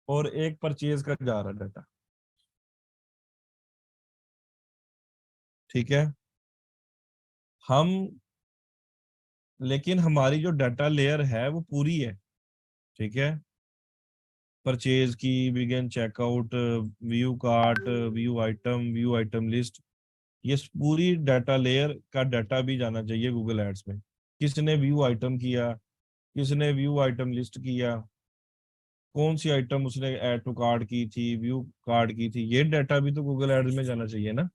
Speaker 2: और एक परचेज का जा रहा है डाटा। ठीक है, हम लेकिन हमारी जो डाटा लेयर है वो पूरी है। ठीक है, परचेज की, begin checkout, view cart, view item list, ये पूरी डाटा लेयर का डाटा भी जाना चाहिए गूगल एड्स में। किसने व्यू आइटम किया, किसने व्यू आइटम लिस्ट किया, कौन सी आइटम उसने ऐड टू कार्ट की थी, व्यू कार्ट की थी, ये डाटा भी तो गूगल एड्स में जाना चाहिए ना।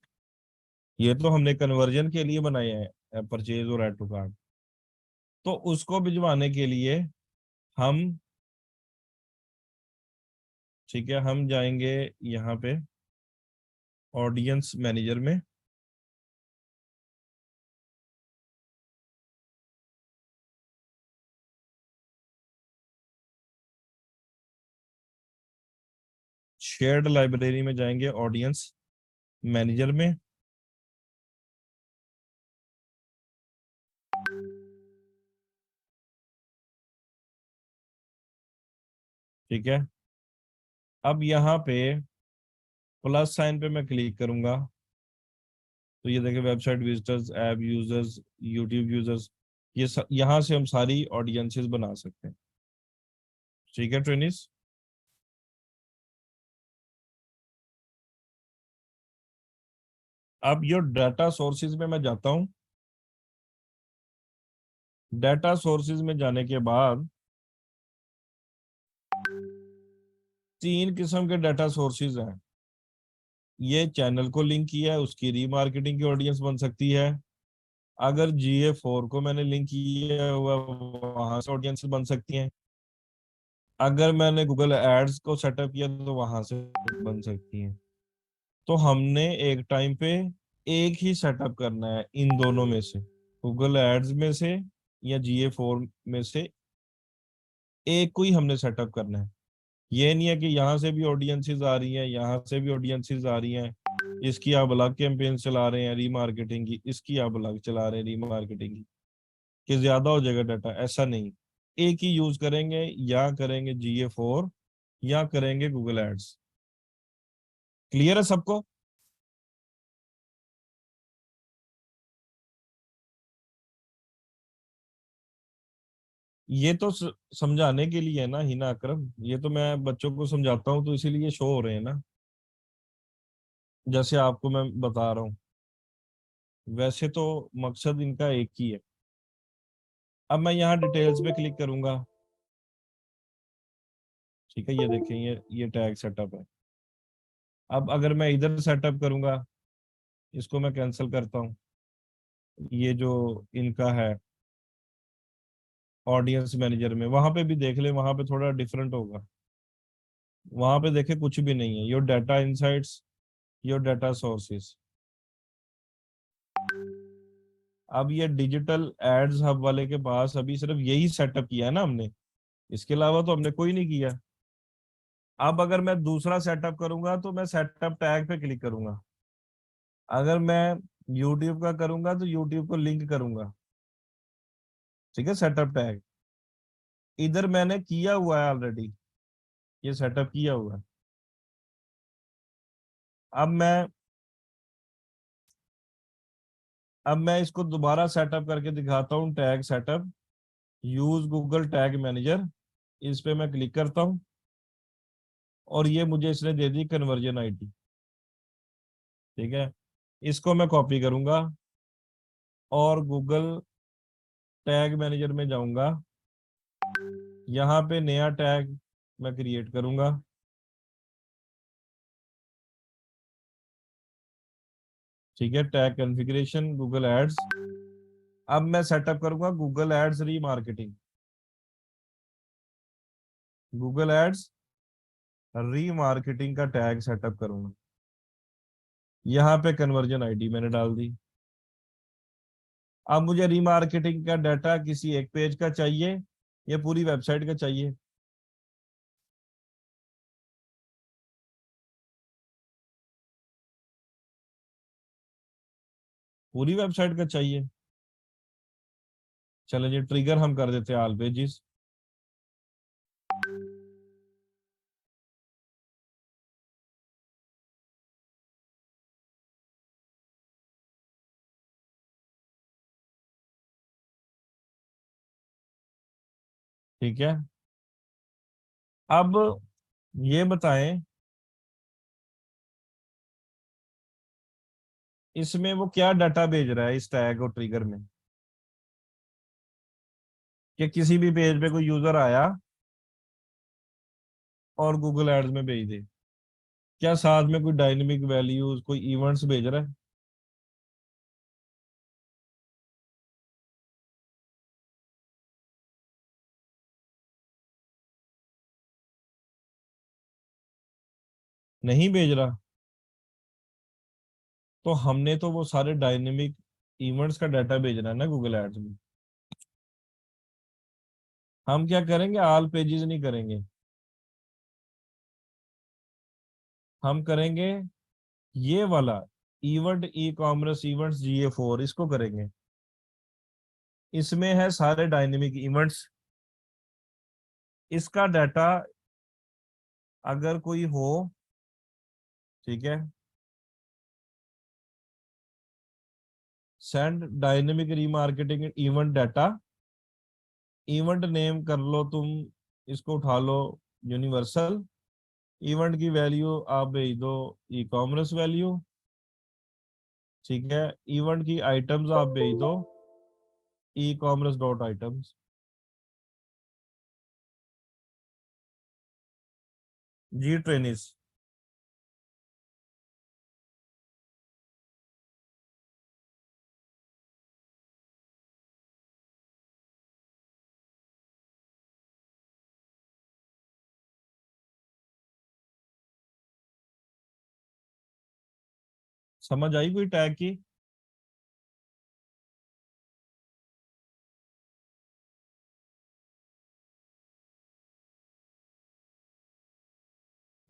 Speaker 2: ये तो हमने कन्वर्जन के लिए बनाए हैं परचेज और ऐड टू कार्ट। तो उसको भिजवाने के लिए हम, ठीक है, हम जाएंगे यहाँ पे ऑडियंस मैनेजर में। शेयर्ड लाइब्रेरी में जाएंगे, ऑडियंस मैनेजर में। ठीक है, अब यहाँ पे प्लस साइन पे मैं क्लिक करूंगा तो ये देखिए, website visitors, app users, YouTube users, यहाँ से हम सारी ऑडियंसेस बना सकते हैं। ठीक है ट्रेनिस, अब ये डाटा सोर्सेज में मैं जाता हूँ। डाटा सोर्सेज में जाने के बाद तीन किस्म के डाटा सोर्सेज हैं। ये चैनल को लिंक किया है, उसकी रीमार्केटिंग की ऑडियंस बन सकती है। अगर GA4 को मैंने लिंक किया हुआ, वहां से ऑडियंस बन सकती हैं। अगर मैंने गूगल एड्स को सेटअप किया तो वहां से बन सकती हैं। तो हमने एक टाइम पे एक ही सेटअप करना है इन दोनों में से, गूगल एड्स में से या GA4 में से एक को ही हमने सेटअप करना है। ये नहीं है कि यहाँ से भी ऑडियंसेस आ रही हैं, यहाँ से भी ऑडियंसेस आ रही हैं, इसकी आप अलग कैंपेन चला रहे हैं रीमार्केटिंग की, इसकी आप अलग चला रहे हैं रीमार्केटिंग की, कि ज्यादा हो जाएगा डाटा। ऐसा नहीं, एक ही यूज करेंगे, या करेंगे GA4 या करेंगे गूगल एड्स। क्लियर है सबको? ये तो समझाने के लिए है ना हिना अकरम, ये तो मैं बच्चों को समझाता हूँ तो इसीलिए शो हो रहे हैं ना, जैसे आपको मैं बता रहा हूँ। वैसे तो मकसद इनका एक ही है। अब मैं यहाँ डिटेल्स पे क्लिक करूंगा, ठीक है, ये देखें, ये टैग सेटअप है। अब अगर मैं इधर सेटअप करूंगा, इसको मैं कैंसिल करता हूँ, ये जो इनका है ऑडियंस मैनेजर में, वहां पे भी देख ले, वहां पे थोड़ा डिफरेंट होगा। वहां पे देखे कुछ भी नहीं है, your data insights, your data sources. अब ये डिजिटल एड्स हब वाले के पास अभी सिर्फ यही सेटअप किया है ना हमने, इसके अलावा तो हमने कोई नहीं किया। अब अगर मैं दूसरा सेटअप करूंगा तो मैं सेटअप टैग पे क्लिक करूंगा। अगर मैं यूट्यूब का करूंगा तो यूट्यूब को लिंक करूंगा, ठीक है, सेटअप टैग। इधर मैंने किया हुआ है ऑलरेडी, ये सेटअप किया हुआ है। अब मैं अब मैं इसको दोबारा सेटअप करके दिखाता हूँ, tag setup, use Google tag manager, इस पे मैं क्लिक करता हूँ और ये मुझे इसने दे दी कन्वर्जन आईडी, ठीक है। इसको मैं कॉपी करूंगा और गूगल टैग मैनेजर में जाऊंगा, यहाँ पे नया टैग मैं क्रिएट करूंगा, ठीक है, टैग कॉन्फ़िगरेशन गूगल एड्स। अब मैं सेटअप करूंगा Google Ads remarketing, Google Ads remarketing का टैग सेटअप करूंगा। यहाँ पे कन्वर्जन आईडी मैंने डाल दी। अब मुझे रीमार्केटिंग का डाटा किसी एक पेज का चाहिए या पूरी वेबसाइट का चाहिए? पूरी वेबसाइट का चाहिए। चलो जी, ट्रिगर हम कर देते हैं ऑल पेजेस। ठीक है, अब ये बताएं इसमें वो क्या डाटा भेज रहा है इस टैग और ट्रिगर में, कि किसी भी पेज पे कोई यूजर आया और गूगल एड्स में भेज दे, क्या साथ में कोई डायनेमिक वैल्यूज, कोई इवेंट्स भेज रहा है? नहीं भेज रहा। तो हमने तो वो सारे डायनेमिक इवेंट्स का डाटा भेजना है ना गूगल एड्स में। हम क्या करेंगे, ऑल पेजेस नहीं करेंगे, हम करेंगे ये वाला event e commerce events GA4, इसको करेंगे। इसमें है सारे डायनेमिक इवेंट्स, इसका डाटा अगर कोई हो, ठीक है, send dynamic remarketing event data, event name कर लो तुम, इसको उठा लो यूनिवर्सल, इवेंट की वैल्यू आप भेज दो ई कॉमर्स वैल्यू, ठीक है, इवेंट की आइटम्स आप भेज दो ई कॉमर्स डॉट आइटम्स। जी ट्रेनिस। समझ आई कोई टैग की?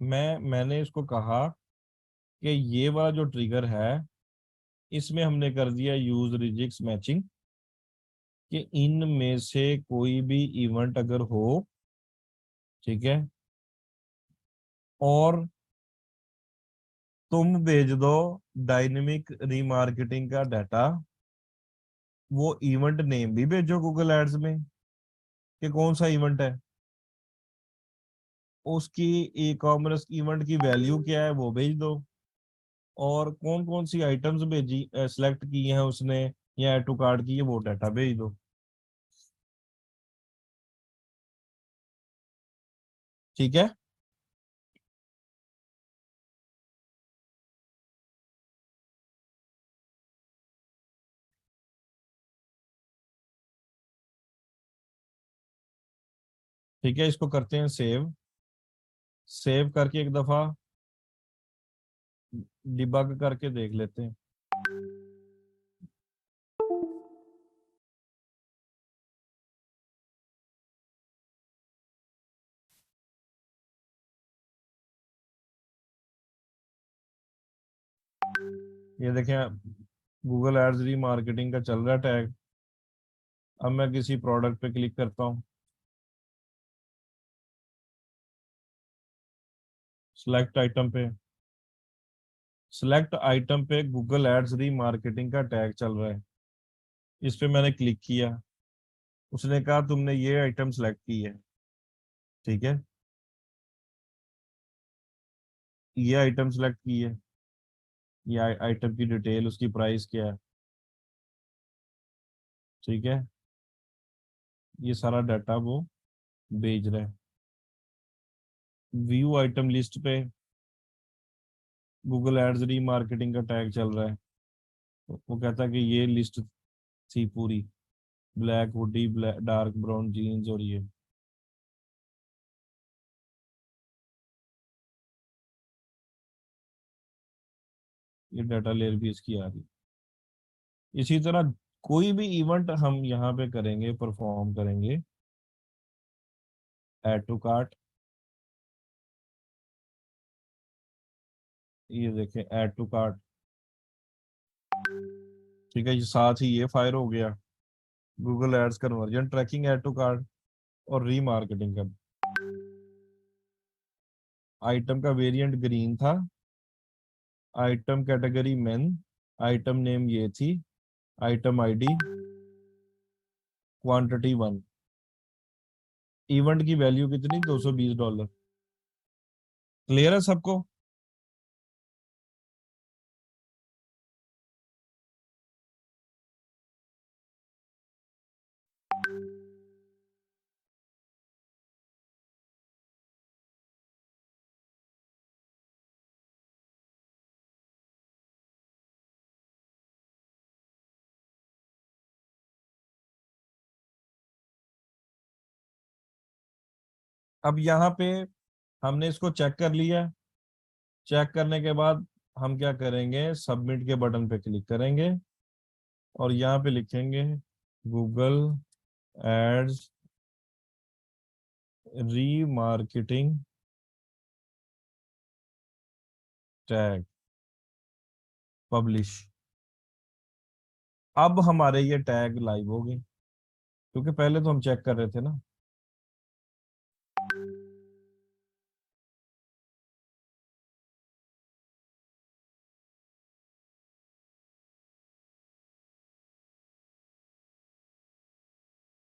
Speaker 2: मैंने इसको कहा कि ये वाला जो ट्रिगर है इसमें हमने कर दिया यूज रिजिक्स मैचिंग, कि इनमें से कोई भी इवेंट अगर हो, ठीक है, और तुम भेज दो डायनेमिक रीमार्केटिंग का डाटा, वो इवेंट नेम भी भेजो गूगल एड्स में कि कौन सा इवेंट है, उसकी ई कॉमर्स इवेंट की वैल्यू क्या है वो भेज दो, और कौन कौन सी आइटम्स भेजी सिलेक्ट की हैं उसने या ऐड टू कार्ट की है वो डाटा भेज दो। ठीक है। ठीक है, इसको करते हैं सेव। सेव करके एक दफा डिबग करके देख लेते हैं। ये देखें गूगल एड्स रीमार्केटिंग का चल रहा है टैग। अब मैं किसी प्रोडक्ट पे क्लिक करता हूँ, सिलेक्ट आइटम पे, सिलेक्ट आइटम पे गूगल एड्स रीमार्केटिंग का टैग चल रहा है। इस पे मैंने क्लिक किया, उसने कहा तुमने ये आइटम सेलेक्ट की है। ठीक है, ये आइटम सेलेक्ट की है, ये आइटम की डिटेल, उसकी प्राइस क्या है। ठीक है, ये सारा डाटा वो भेज रहा है। व्यू आइटम लिस्ट पे गूगल एड्स रीमार्केटिंग का टैग चल रहा है। तो वो कहता है कि ये लिस्ट थी पूरी, black hoodie, black dark brown jeans, और ये डाटा लेयर भी इसकी आ रही है। इसी तरह कोई भी इवेंट हम यहाँ पे करेंगे, परफॉर्म करेंगे, ऐड टू कार्ट, ये देखें ऐड टू कार्ट। ठीक है, ये साथ ही ये फायर हो गया, Google Ads conversion tracking, add to cart और रीमार्केटिंग का। आइटम का वेरिएंट ग्रीन था, item category men, item name ये थी, आइटम आईडी, क्वांटिटी 1, इवेंट की वैल्यू कितनी, $220। क्लियर है सबको? अब यहाँ पे हमने इसको चेक कर लिया। चेक करने के बाद हम क्या करेंगे, सबमिट के बटन पे क्लिक करेंगे और यहाँ पे लिखेंगे Google Ads remarketing tag, publish. अब हमारे ये टैग लाइव हो गए, क्योंकि पहले तो हम चेक कर रहे थे ना।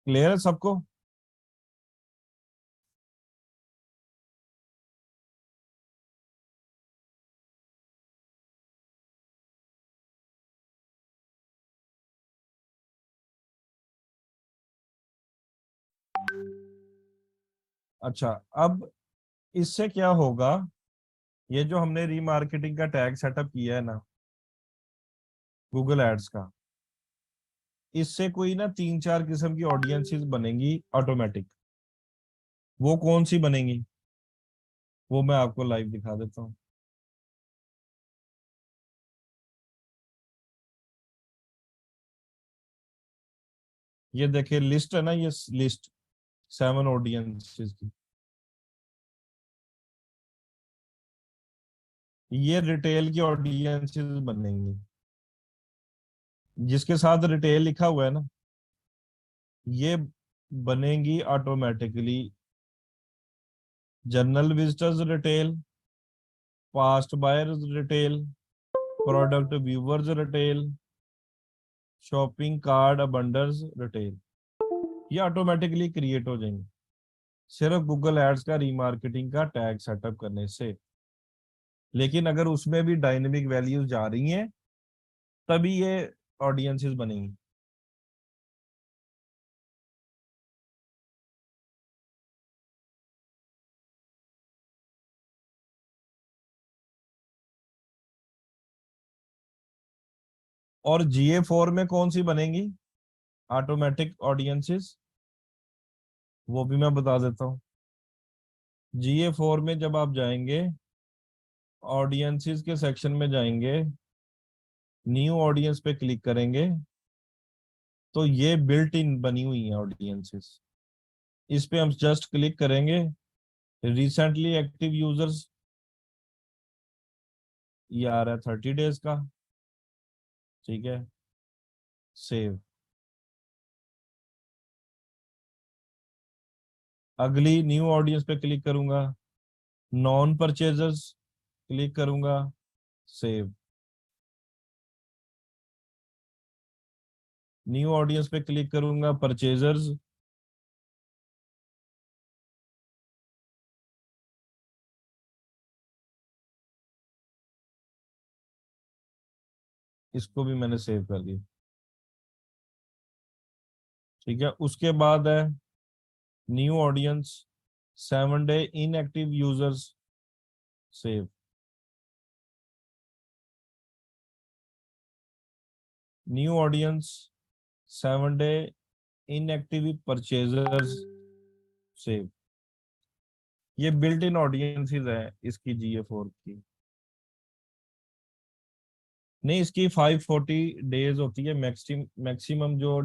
Speaker 2: क्लियर है सबको? अच्छा, अब इससे क्या होगा, ये जो हमने रीमार्केटिंग का टैग सेटअप किया है ना गूगल एड्स का, इससे कोई ना 3-4 किस्म की ऑडियंसेस बनेंगी ऑटोमेटिक। वो कौन सी बनेंगी वो मैं आपको लाइव दिखा देता हूँ। ये देखिए लिस्ट है ना, ये लिस्ट 7 ऑडियंसेस की, ये रिटेल की ऑडियंसेस बनेंगी। जिसके साथ रिटेल लिखा हुआ है ना, ये बनेंगी automatically general visitors retail, past buyers retail, product viewers retail, shopping card abandoners retail, ये ऑटोमेटिकली क्रिएट हो जाएंगे सिर्फ गूगल एड्स का रीमार्केटिंग का टैग सेटअप करने से। लेकिन अगर उसमें भी डायनेमिक वैल्यूज जा रही हैं तभी ये ऑडियंसेस बनेंगी। और GA4 में कौन सी बनेंगी ऑटोमेटिक ऑडियंसेस, वो भी मैं बता देता हूँ। GA4 में जब आप जाएंगे ऑडियंसेस के सेक्शन में जाएंगे, न्यू ऑडियंस पे क्लिक करेंगे तो ये बिल्ट इन बनी हुई है ऑडियंसेस। इस पे हम जस्ट क्लिक करेंगे, रिसेंटली एक्टिव यूजर्स ये आ रहा है 30 डेज का, ठीक है, सेव। अगली न्यू ऑडियंस पे क्लिक करूंगा, नॉन परचेजर्स क्लिक करूंगा, सेव। न्यू ऑडियंस पे क्लिक करूंगा, परचेजर्स, इसको भी मैंने सेव कर दिया, ठीक है। उसके बाद है new audience 7 day inactive users, save. New audience 7 day inactive purchasers, save. ये बिल्ट इन ऑडियंसेस है इसकी GA4 की। नहीं, इसकी 540 डेज होती है मैक्सिमम जो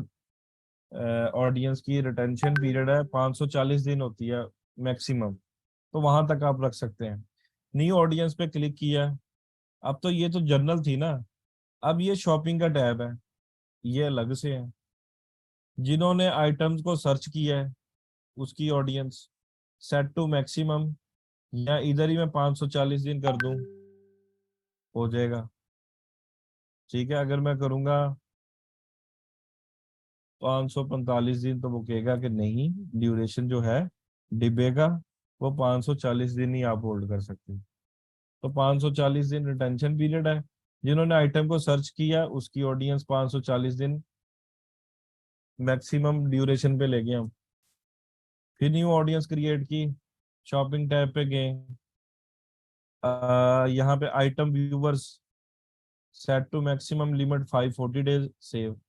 Speaker 2: ऑडियंस की रिटेंशन पीरियड है 540 दिन होती है मैक्सिमम, तो वहां तक आप रख सकते हैं। न्यू ऑडियंस पे क्लिक किया, अब तो ये तो जर्नल थी ना, अब ये शॉपिंग का टैब है, ये अलग से है। जिन्होंने आइटम्स को सर्च किया है उसकी ऑडियंस सेट टू मैक्सिमम, या इधर ही मैं 540 दिन कर दूं हो जाएगा, ठीक है। अगर मैं करूंगा 545 दिन तो वो कहेगा कि नहीं, ड्यूरेशन जो है डिब्बे का वो 540 दिन ही आप होल्ड कर सकते हैं। तो 540 दिन रिटेंशन पीरियड है, जिन्होंने आइटम को सर्च किया उसकी ऑडियंस 540 दिन मैक्सिमम ड्यूरेशन पे ले गए हम। फिर न्यू ऑडियंस क्रिएट की, शॉपिंग टैब पे गए, यहाँ पे item viewers set to maximum limit 540 days, save.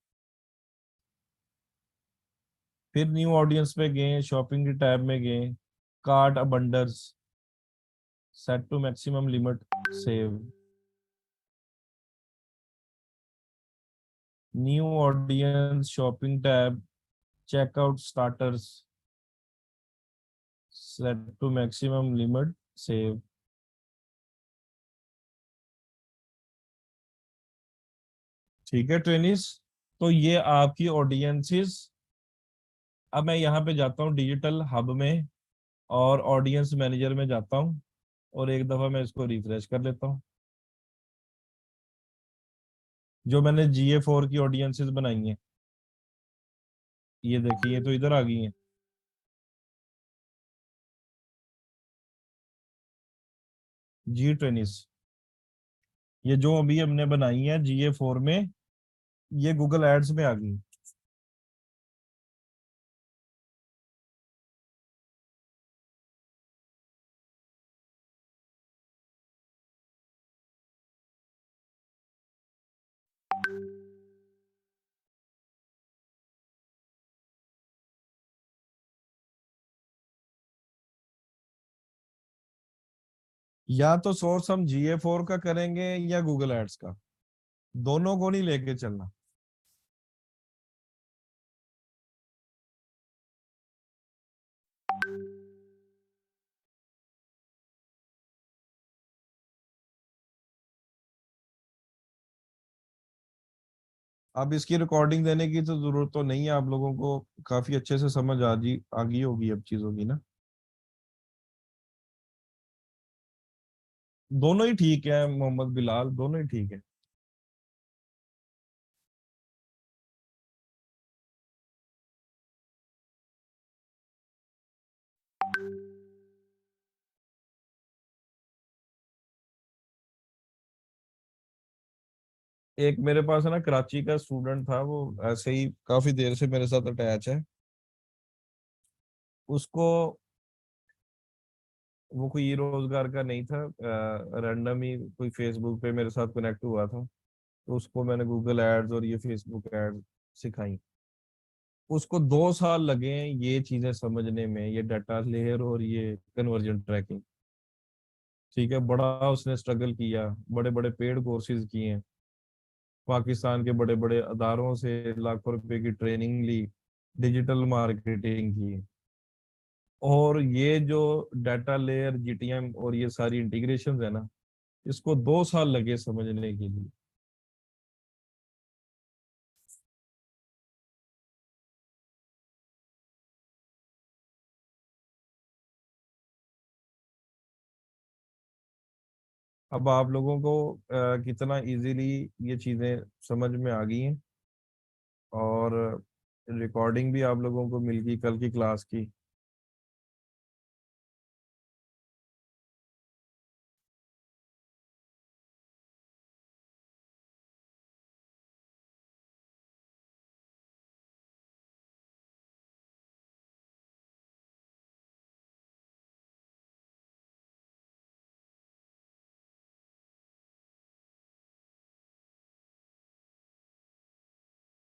Speaker 2: फिर न्यू ऑडियंस पे गए, शॉपिंग के टैब में गए, cart abandoners set to maximum limit, save. New audience shopping tab, checkout starters set to maximum limit, save. ठीक है ट्रेनिस, तो ये आपकी ऑडियंसेस। अब मैं यहाँ पे जाता हूँ डिजिटल हब में और ऑडियंस मैनेजर में जाता हूँ और एक दफा मैं इसको रिफ्रेश कर लेता हूँ। जो मैंने GA4 की ऑडियंसेस बनाई हैं ये देखिए, ये तो इधर आ गई हैं। जी ट्रेनिस, ये जो अभी हमने बनाई है GA4 में, ये गूगल एड्स में आ गई। या तो सोर्स हम GA4 का करेंगे या गूगल एड्स का, दोनों को नहीं लेके चलना। अब इसकी रिकॉर्डिंग देने की तो जरूरत तो नहीं है, आप लोगों को काफी अच्छे से समझ आ गई होगी अब चीजों की ना। दोनों ही ठीक है मोहम्मद बिलाल, दोनों ही ठीक है। एक मेरे पास है ना कराची का स्टूडेंट था, वो ऐसे ही काफी देर से मेरे साथ अटैच है। उसको, वो कोई रोजगार का नहीं था, रैंडम ही कोई फेसबुक पे मेरे साथ कनेक्ट हुआ था, तो उसको मैंने गूगल एड्स और ये फेसबुक एड्स सिखाई। उसको 2 साल लगे हैं ये चीजें समझने में, ये डाटा लेयर और ये कन्वर्जन ट्रैकिंग। ठीक है, बड़ा उसने स्ट्रगल किया, बड़े बड़े पेड कोर्सेज किए हैं, पाकिस्तान के बड़े बड़े अदारों से लाखों रुपए की ट्रेनिंग ली, डिजिटल मार्केटिंग की। और ये जो डाटा लेयर, जीटीएम और ये सारी इंटीग्रेशन है ना, इसको 2 साल लगे समझने के लिए। अब आप लोगों को कितना इजीली ये चीजें समझ में आ गई हैं, और रिकॉर्डिंग भी आप लोगों को मिल गई कल की क्लास की।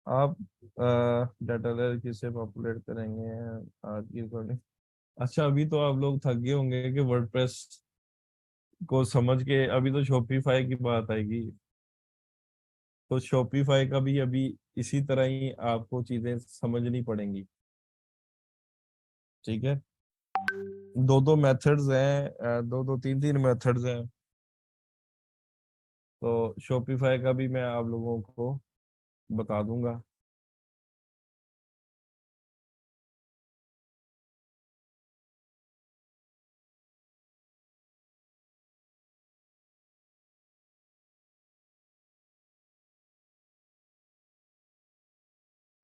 Speaker 2: आप डाटा लेयर किससे पॉपुलेट करेंगे आज की रिकॉर्डिंग? अच्छा, अभी तो आप लोग थक गए होंगे कि वर्डप्रेस को समझ के, अभी तो शॉपिफाई की बात आएगी। तो शॉपिफाई का भी अभी इसी तरह ही आपको चीजें समझनी पड़ेंगी। ठीक है, दो दो मेथड्स हैं, दो दो तीन तीन मेथड्स हैं। तो शॉपिफाई का भी मैं आप लोगों को बता दूंगा।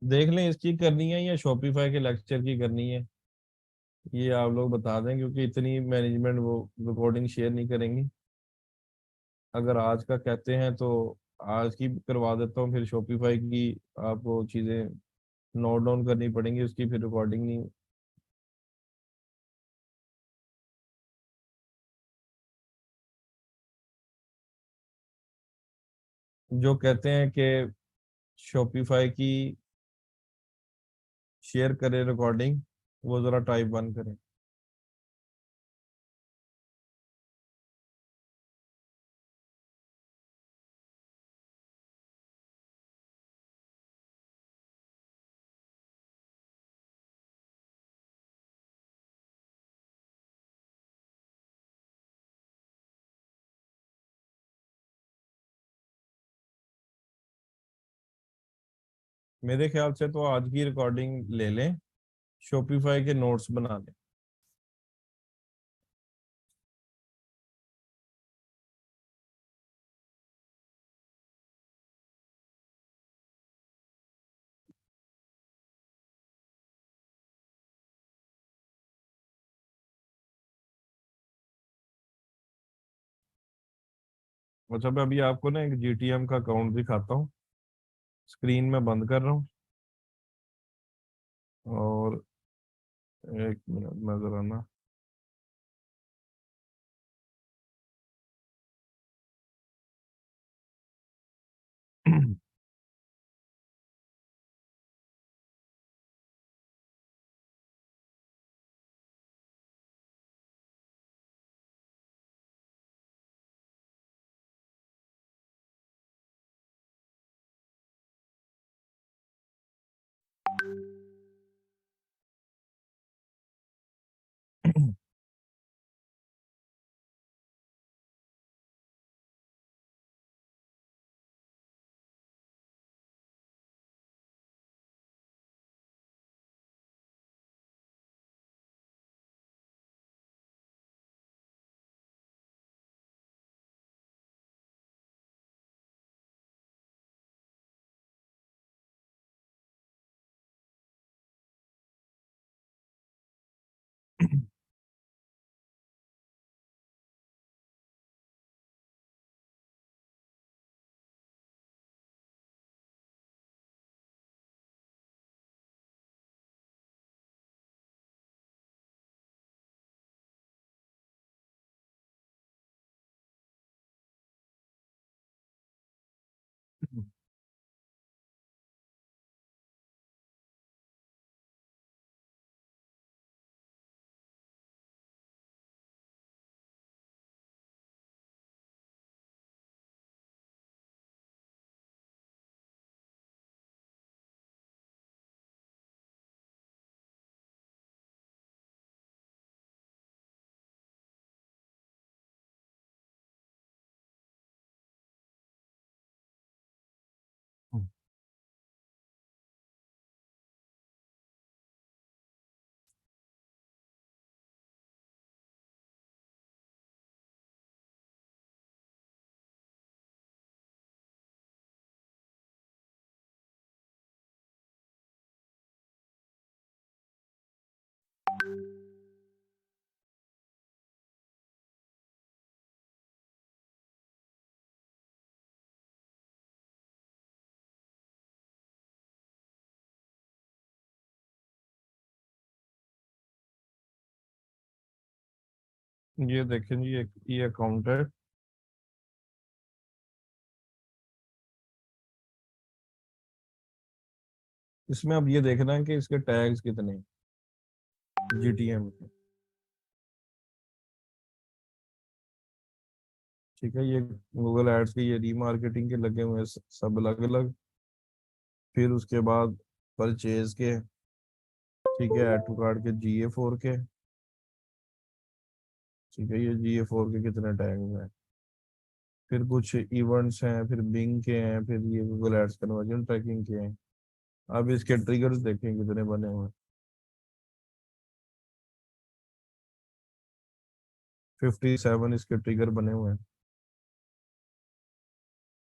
Speaker 2: देख लें इसकी करनी है या शॉपिफाई के लेक्चर की करनी है, ये आप लोग बता दें, क्योंकि इतनी मैनेजमेंट वो रिकॉर्डिंग शेयर नहीं करेंगी। अगर आज का कहते हैं तो आज की करवा देता हूँ, फिर शॉपिफाई की आपको चीजें नोट डाउन करनी पड़ेंगी, उसकी फिर रिकॉर्डिंग नहीं। जो कहते हैं कि शॉपिफाई की शेयर करें रिकॉर्डिंग, वो जरा टाइप 1 करें। मेरे ख्याल से तो आज की रिकॉर्डिंग ले लें, शॉपिफाई के नोट्स बना लें। अच्छा, मैं अभी आपको ना एक जीटीएम का अकाउंट दिखाता हूँ, स्क्रीन में बंद कर रहा हूँ। और एक मिनट में जरा ना ये देखें जी, एक ये अकाउंट है, इसमें अब ये देखना है कि इसके टैग्स कितने जीटीएम के। ठीक है, ये गूगल एड्स के, ये रीमार्केटिंग के लगे हुए हैं, सब अलग अलग। फिर उसके बाद परचेज के, ठीक है, ऐड टू कार्ड के GA4 के, ठीक है, ये GA4 के कितने टैग हैं। फिर कुछ इवेंट्स हैं, फिर बिंग के हैं, फिर ये गूगल एड्स कन्वर्जन ट्रैकिंग के हैं। अब इसके ट्रिगर्स देखें कितने बने हुए हैं। 57 इसके ट्रिगर बने हुए हैं।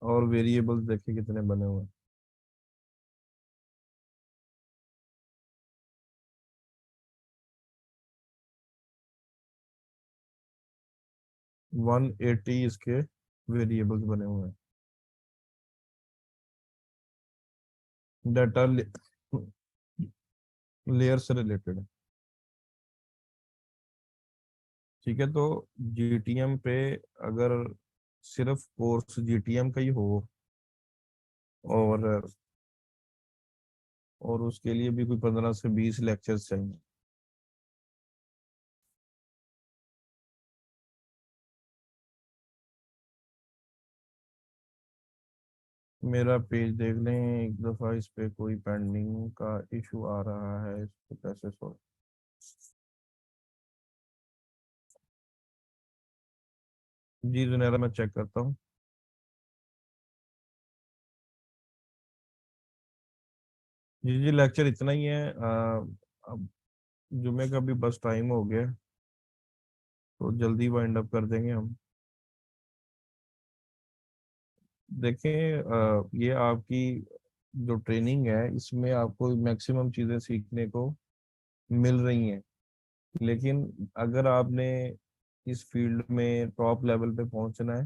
Speaker 2: और वेरिएबल्स देखें कितने बने हुए हैं। 180 इसके वेरिएबल्स बने हुए हैं। डाटा लेयर से रिलेटेड है। ठीक है, तो जीटीएम पे अगर सिर्फ कोर्स जीटीएम का ही हो और उसके लिए भी कोई 15 से 20 लेक्चर्स चाहिए। मेरा पेज देख लें एक दफ़ा, इस पे कोई पेंडिंग का इशू आ रहा है, इसको कैसे सॉल्व। जी जुनैरा, मैं चेक करता हूँ। जी लेक्चर इतना ही है। अब जुमे का भी बस टाइम हो गया, तो जल्दी वाइंड अप कर देंगे हम। देखें, ये आपकी जो ट्रेनिंग है, इसमें आपको मैक्सिमम चीज़ें सीखने को मिल रही हैं, लेकिन अगर आपने इस फील्ड में टॉप लेवल पे पहुंचना है,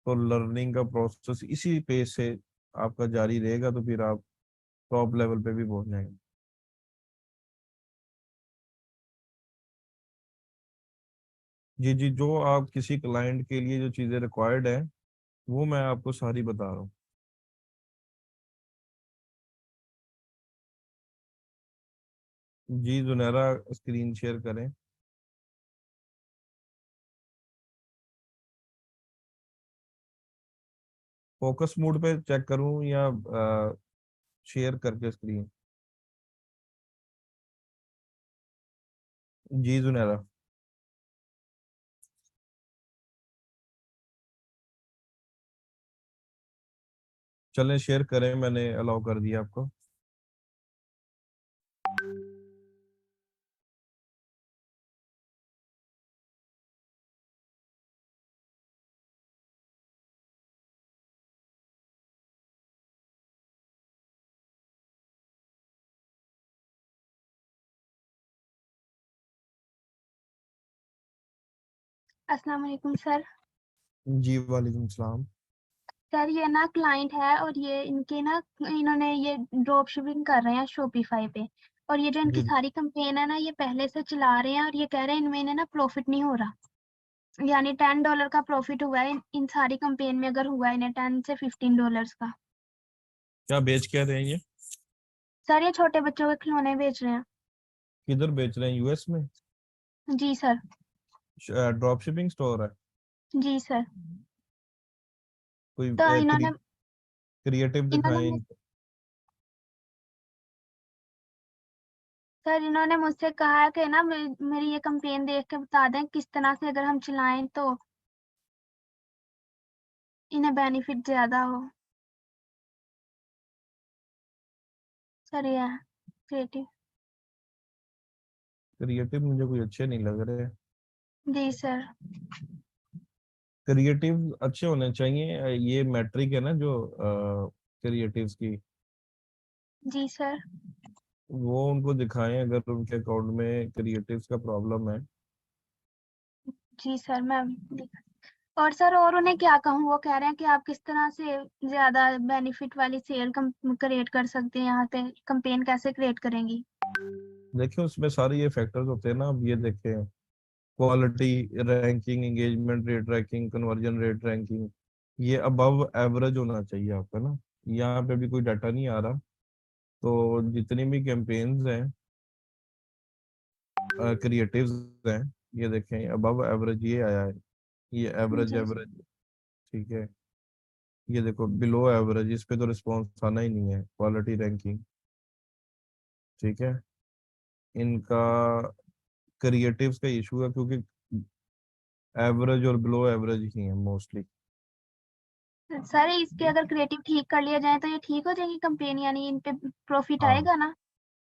Speaker 2: तो लर्निंग का प्रोसेस इसी पेस से आपका जारी रहेगा, तो फिर आप टॉप लेवल पे भी पहुंच जाएंगे। जी जी, जो आप किसी क्लाइंट के लिए जो चीज़ें रिक्वायर्ड है, वो मैं आपको सारी बता रहा हूँ। जी जुनैरा, स्क्रीन शेयर करें। फोकस मोड पे चेक करूं या शेयर करके स्क्रीन। जी जुनैरा, चलें शेयर करें, मैंने अलाउ कर दिया आपको।
Speaker 1: अस्सलाम वालेकुम सर।
Speaker 2: जी वालेकुम सलाम।
Speaker 1: सर ये ना क्लाइंट है और ये इनके ना इन्होंने ये ड्रॉप शिपिंग कर रहे हैं शॉपिफाई पे, और ये जो इनकी
Speaker 2: जी
Speaker 1: सारी कंपेन है ना, ये पहले से चला रहे हैं, और ये कह रहे हैं इनमें ना प्रॉफिट नहीं हो रहा। यानी $10 का प्रॉफिट हुआ है इन सारी कंपेन में, अगर हुआ है इन्हें $10 से $15 का।
Speaker 2: क्या बेच क्या रहे हैं ये?
Speaker 1: सर ये छोटे बच्चों के खिलौने बेच रहे हैं।
Speaker 2: किधर बेच रहे हैं, यूएस में?
Speaker 1: जी सर।
Speaker 2: ड्रॉप शिपिंग स्टोर है
Speaker 1: जी सर।
Speaker 2: कोई?
Speaker 1: तो इन्होंने
Speaker 2: क्रिएटिव
Speaker 1: इन्होंने
Speaker 2: दिखाएं।
Speaker 1: मुझ- सर इन्होंने मुझसे कहा है कि ना मेरी ये कंपेन देख के बता दें किस तरह से अगर हम चलाएं तो इन्हें बेनिफिट ज्यादा हो। सर ये क्रिएटिव।
Speaker 2: क्रिएटिव मुझे कोई अच्छे नहीं लग रहे।
Speaker 1: जी सर।
Speaker 2: क्रिएटिव अच्छे होने चाहिए, ये मैट्रिक है ना जो क्रिएटिव्स की,
Speaker 1: जी सर।
Speaker 2: वो उनको दिखाएं अगर उनके अकाउंट में क्रिएटिव्स का प्रॉब्लम है।
Speaker 1: जी सर मैं और सर और उन्हें क्या कहूँ, वो कह रहे हैं कि आप किस तरह से ज्यादा बेनिफिट वाली सेल क्रिएट कर सकते हैं, यहाँ पे कंपेन कैसे क्रिएट करेंगी।
Speaker 2: देखिए, उसमें सारे ये फैक्टर्स होते हैं ना। अब ये देखें, quality ranking, engagement rate ranking, conversion rate ranking, ये अबव एवरेज होना चाहिए आपका ना। यहाँ पे भी कोई डाटा नहीं आ रहा। तो जितनी भी कैंपेन्स हैं, क्रिएटिव्स हैं, ये देखें अबव एवरेज ये आया है, ये एवरेज
Speaker 1: जी
Speaker 2: एवरेज, ठीक है। ये देखो बिलो एवरेज, इस पे तो रिस्पॉन्स आना ही नहीं है, क्वालिटी रैंकिंग, ठीक है। इनका क्रिएटिव्स का इशू है, क्योंकि एवरेज और बिलो एवरेज ही है मोस्टली।
Speaker 1: सर, इसके अगर क्रिएटिव ठीक कर लिया जाए तो ये ठीक हो जाएगी कंपेन, यानी इन पे प्रॉफिट
Speaker 2: हाँ
Speaker 1: आएगा ना?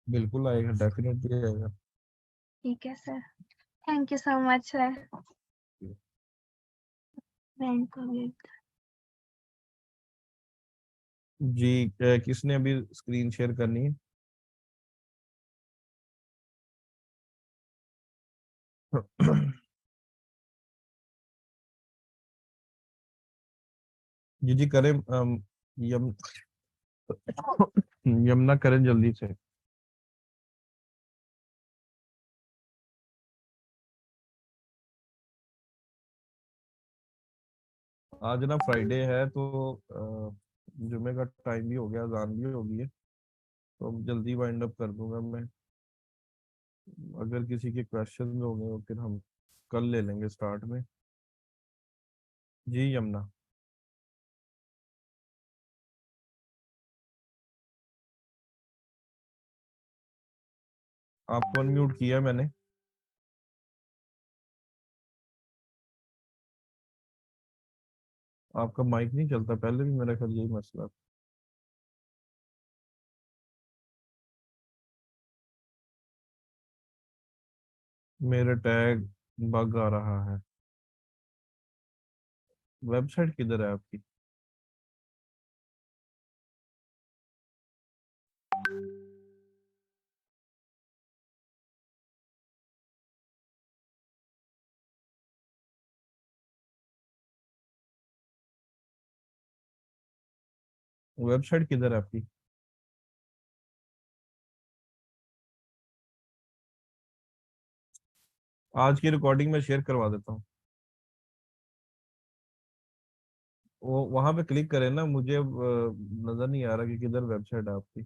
Speaker 2: बिल्कुल आएगा, डेफिनेटली आएगा।
Speaker 1: ठीक है sir, thank you so much sir. Bank को भी
Speaker 2: जी किसने अभी स्क्रीन शेयर करनी है? जी जी करें, यम यमुना करें जल्दी से। आज ना फ्राइडे है, तो जुमे का टाइम भी हो गया, अजान भी हो गई है, तो अब जल्दी वाइंड अप कर दूंगा मैं। अगर किसी के क्वेश्चन होंगे तो फिर हम कल ले लेंगे स्टार्ट में। जी यमुना। आपको अनम्यूट किया मैंने। आपका माइक नहीं चलता, पहले भी मेरा ख्याल यही मसला था। मेरे टैग बग आ रहा है। वेबसाइट किधर है आपकी? वेबसाइट किधर है आपकी? आज की रिकॉर्डिंग में शेयर करवा देता हूँ। वो वहां पे क्लिक करें ना, मुझे अब नजर नहीं आ रहा कि किधर वेबसाइट है आपकी।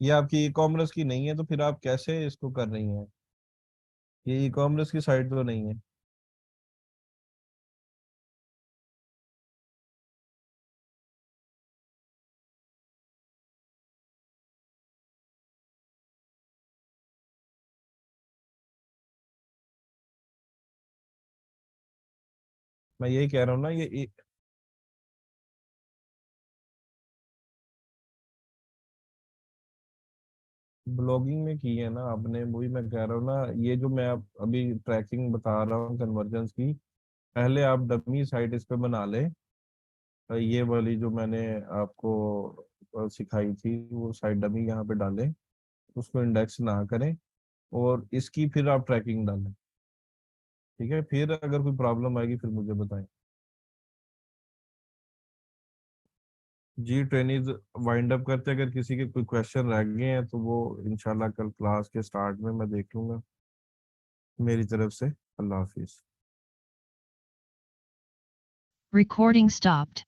Speaker 2: ये आपकी ई कॉमर्स की नहीं है, तो फिर आप कैसे इसको कर रही हैं? ये ई कॉमर्स की साइट तो नहीं है। मैं यही कह रहा हूँ ना, ये ब्लॉगिंग में की है ना आपने, वही मैं कह रहा हूँ ना। ये जो मैं अभी ट्रैकिंग बता रहा हूँ कन्वर्जन्स की, पहले आप डमी साइट इस पे बना ले। ये वाली जो मैंने आपको सिखाई थी, वो साइट डमी यहाँ पे डालें, उसको इंडेक्स ना करें, और इसकी फिर आप ट्रैकिंग डालें, ठीक है। फिर अगर कोई प्रॉब्लम आएगी फिर मुझे बताएं। जी ट्रेनिंग वाइंड अप करते हैं। अगर किसी के कोई क्वेश्चन रह गए हैं तो वो इंशाल्लाह कल क्लास के स्टार्ट में मैं देख लूंगा। मेरी तरफ से अल्लाह हाफिज।
Speaker 5: Recording stopped.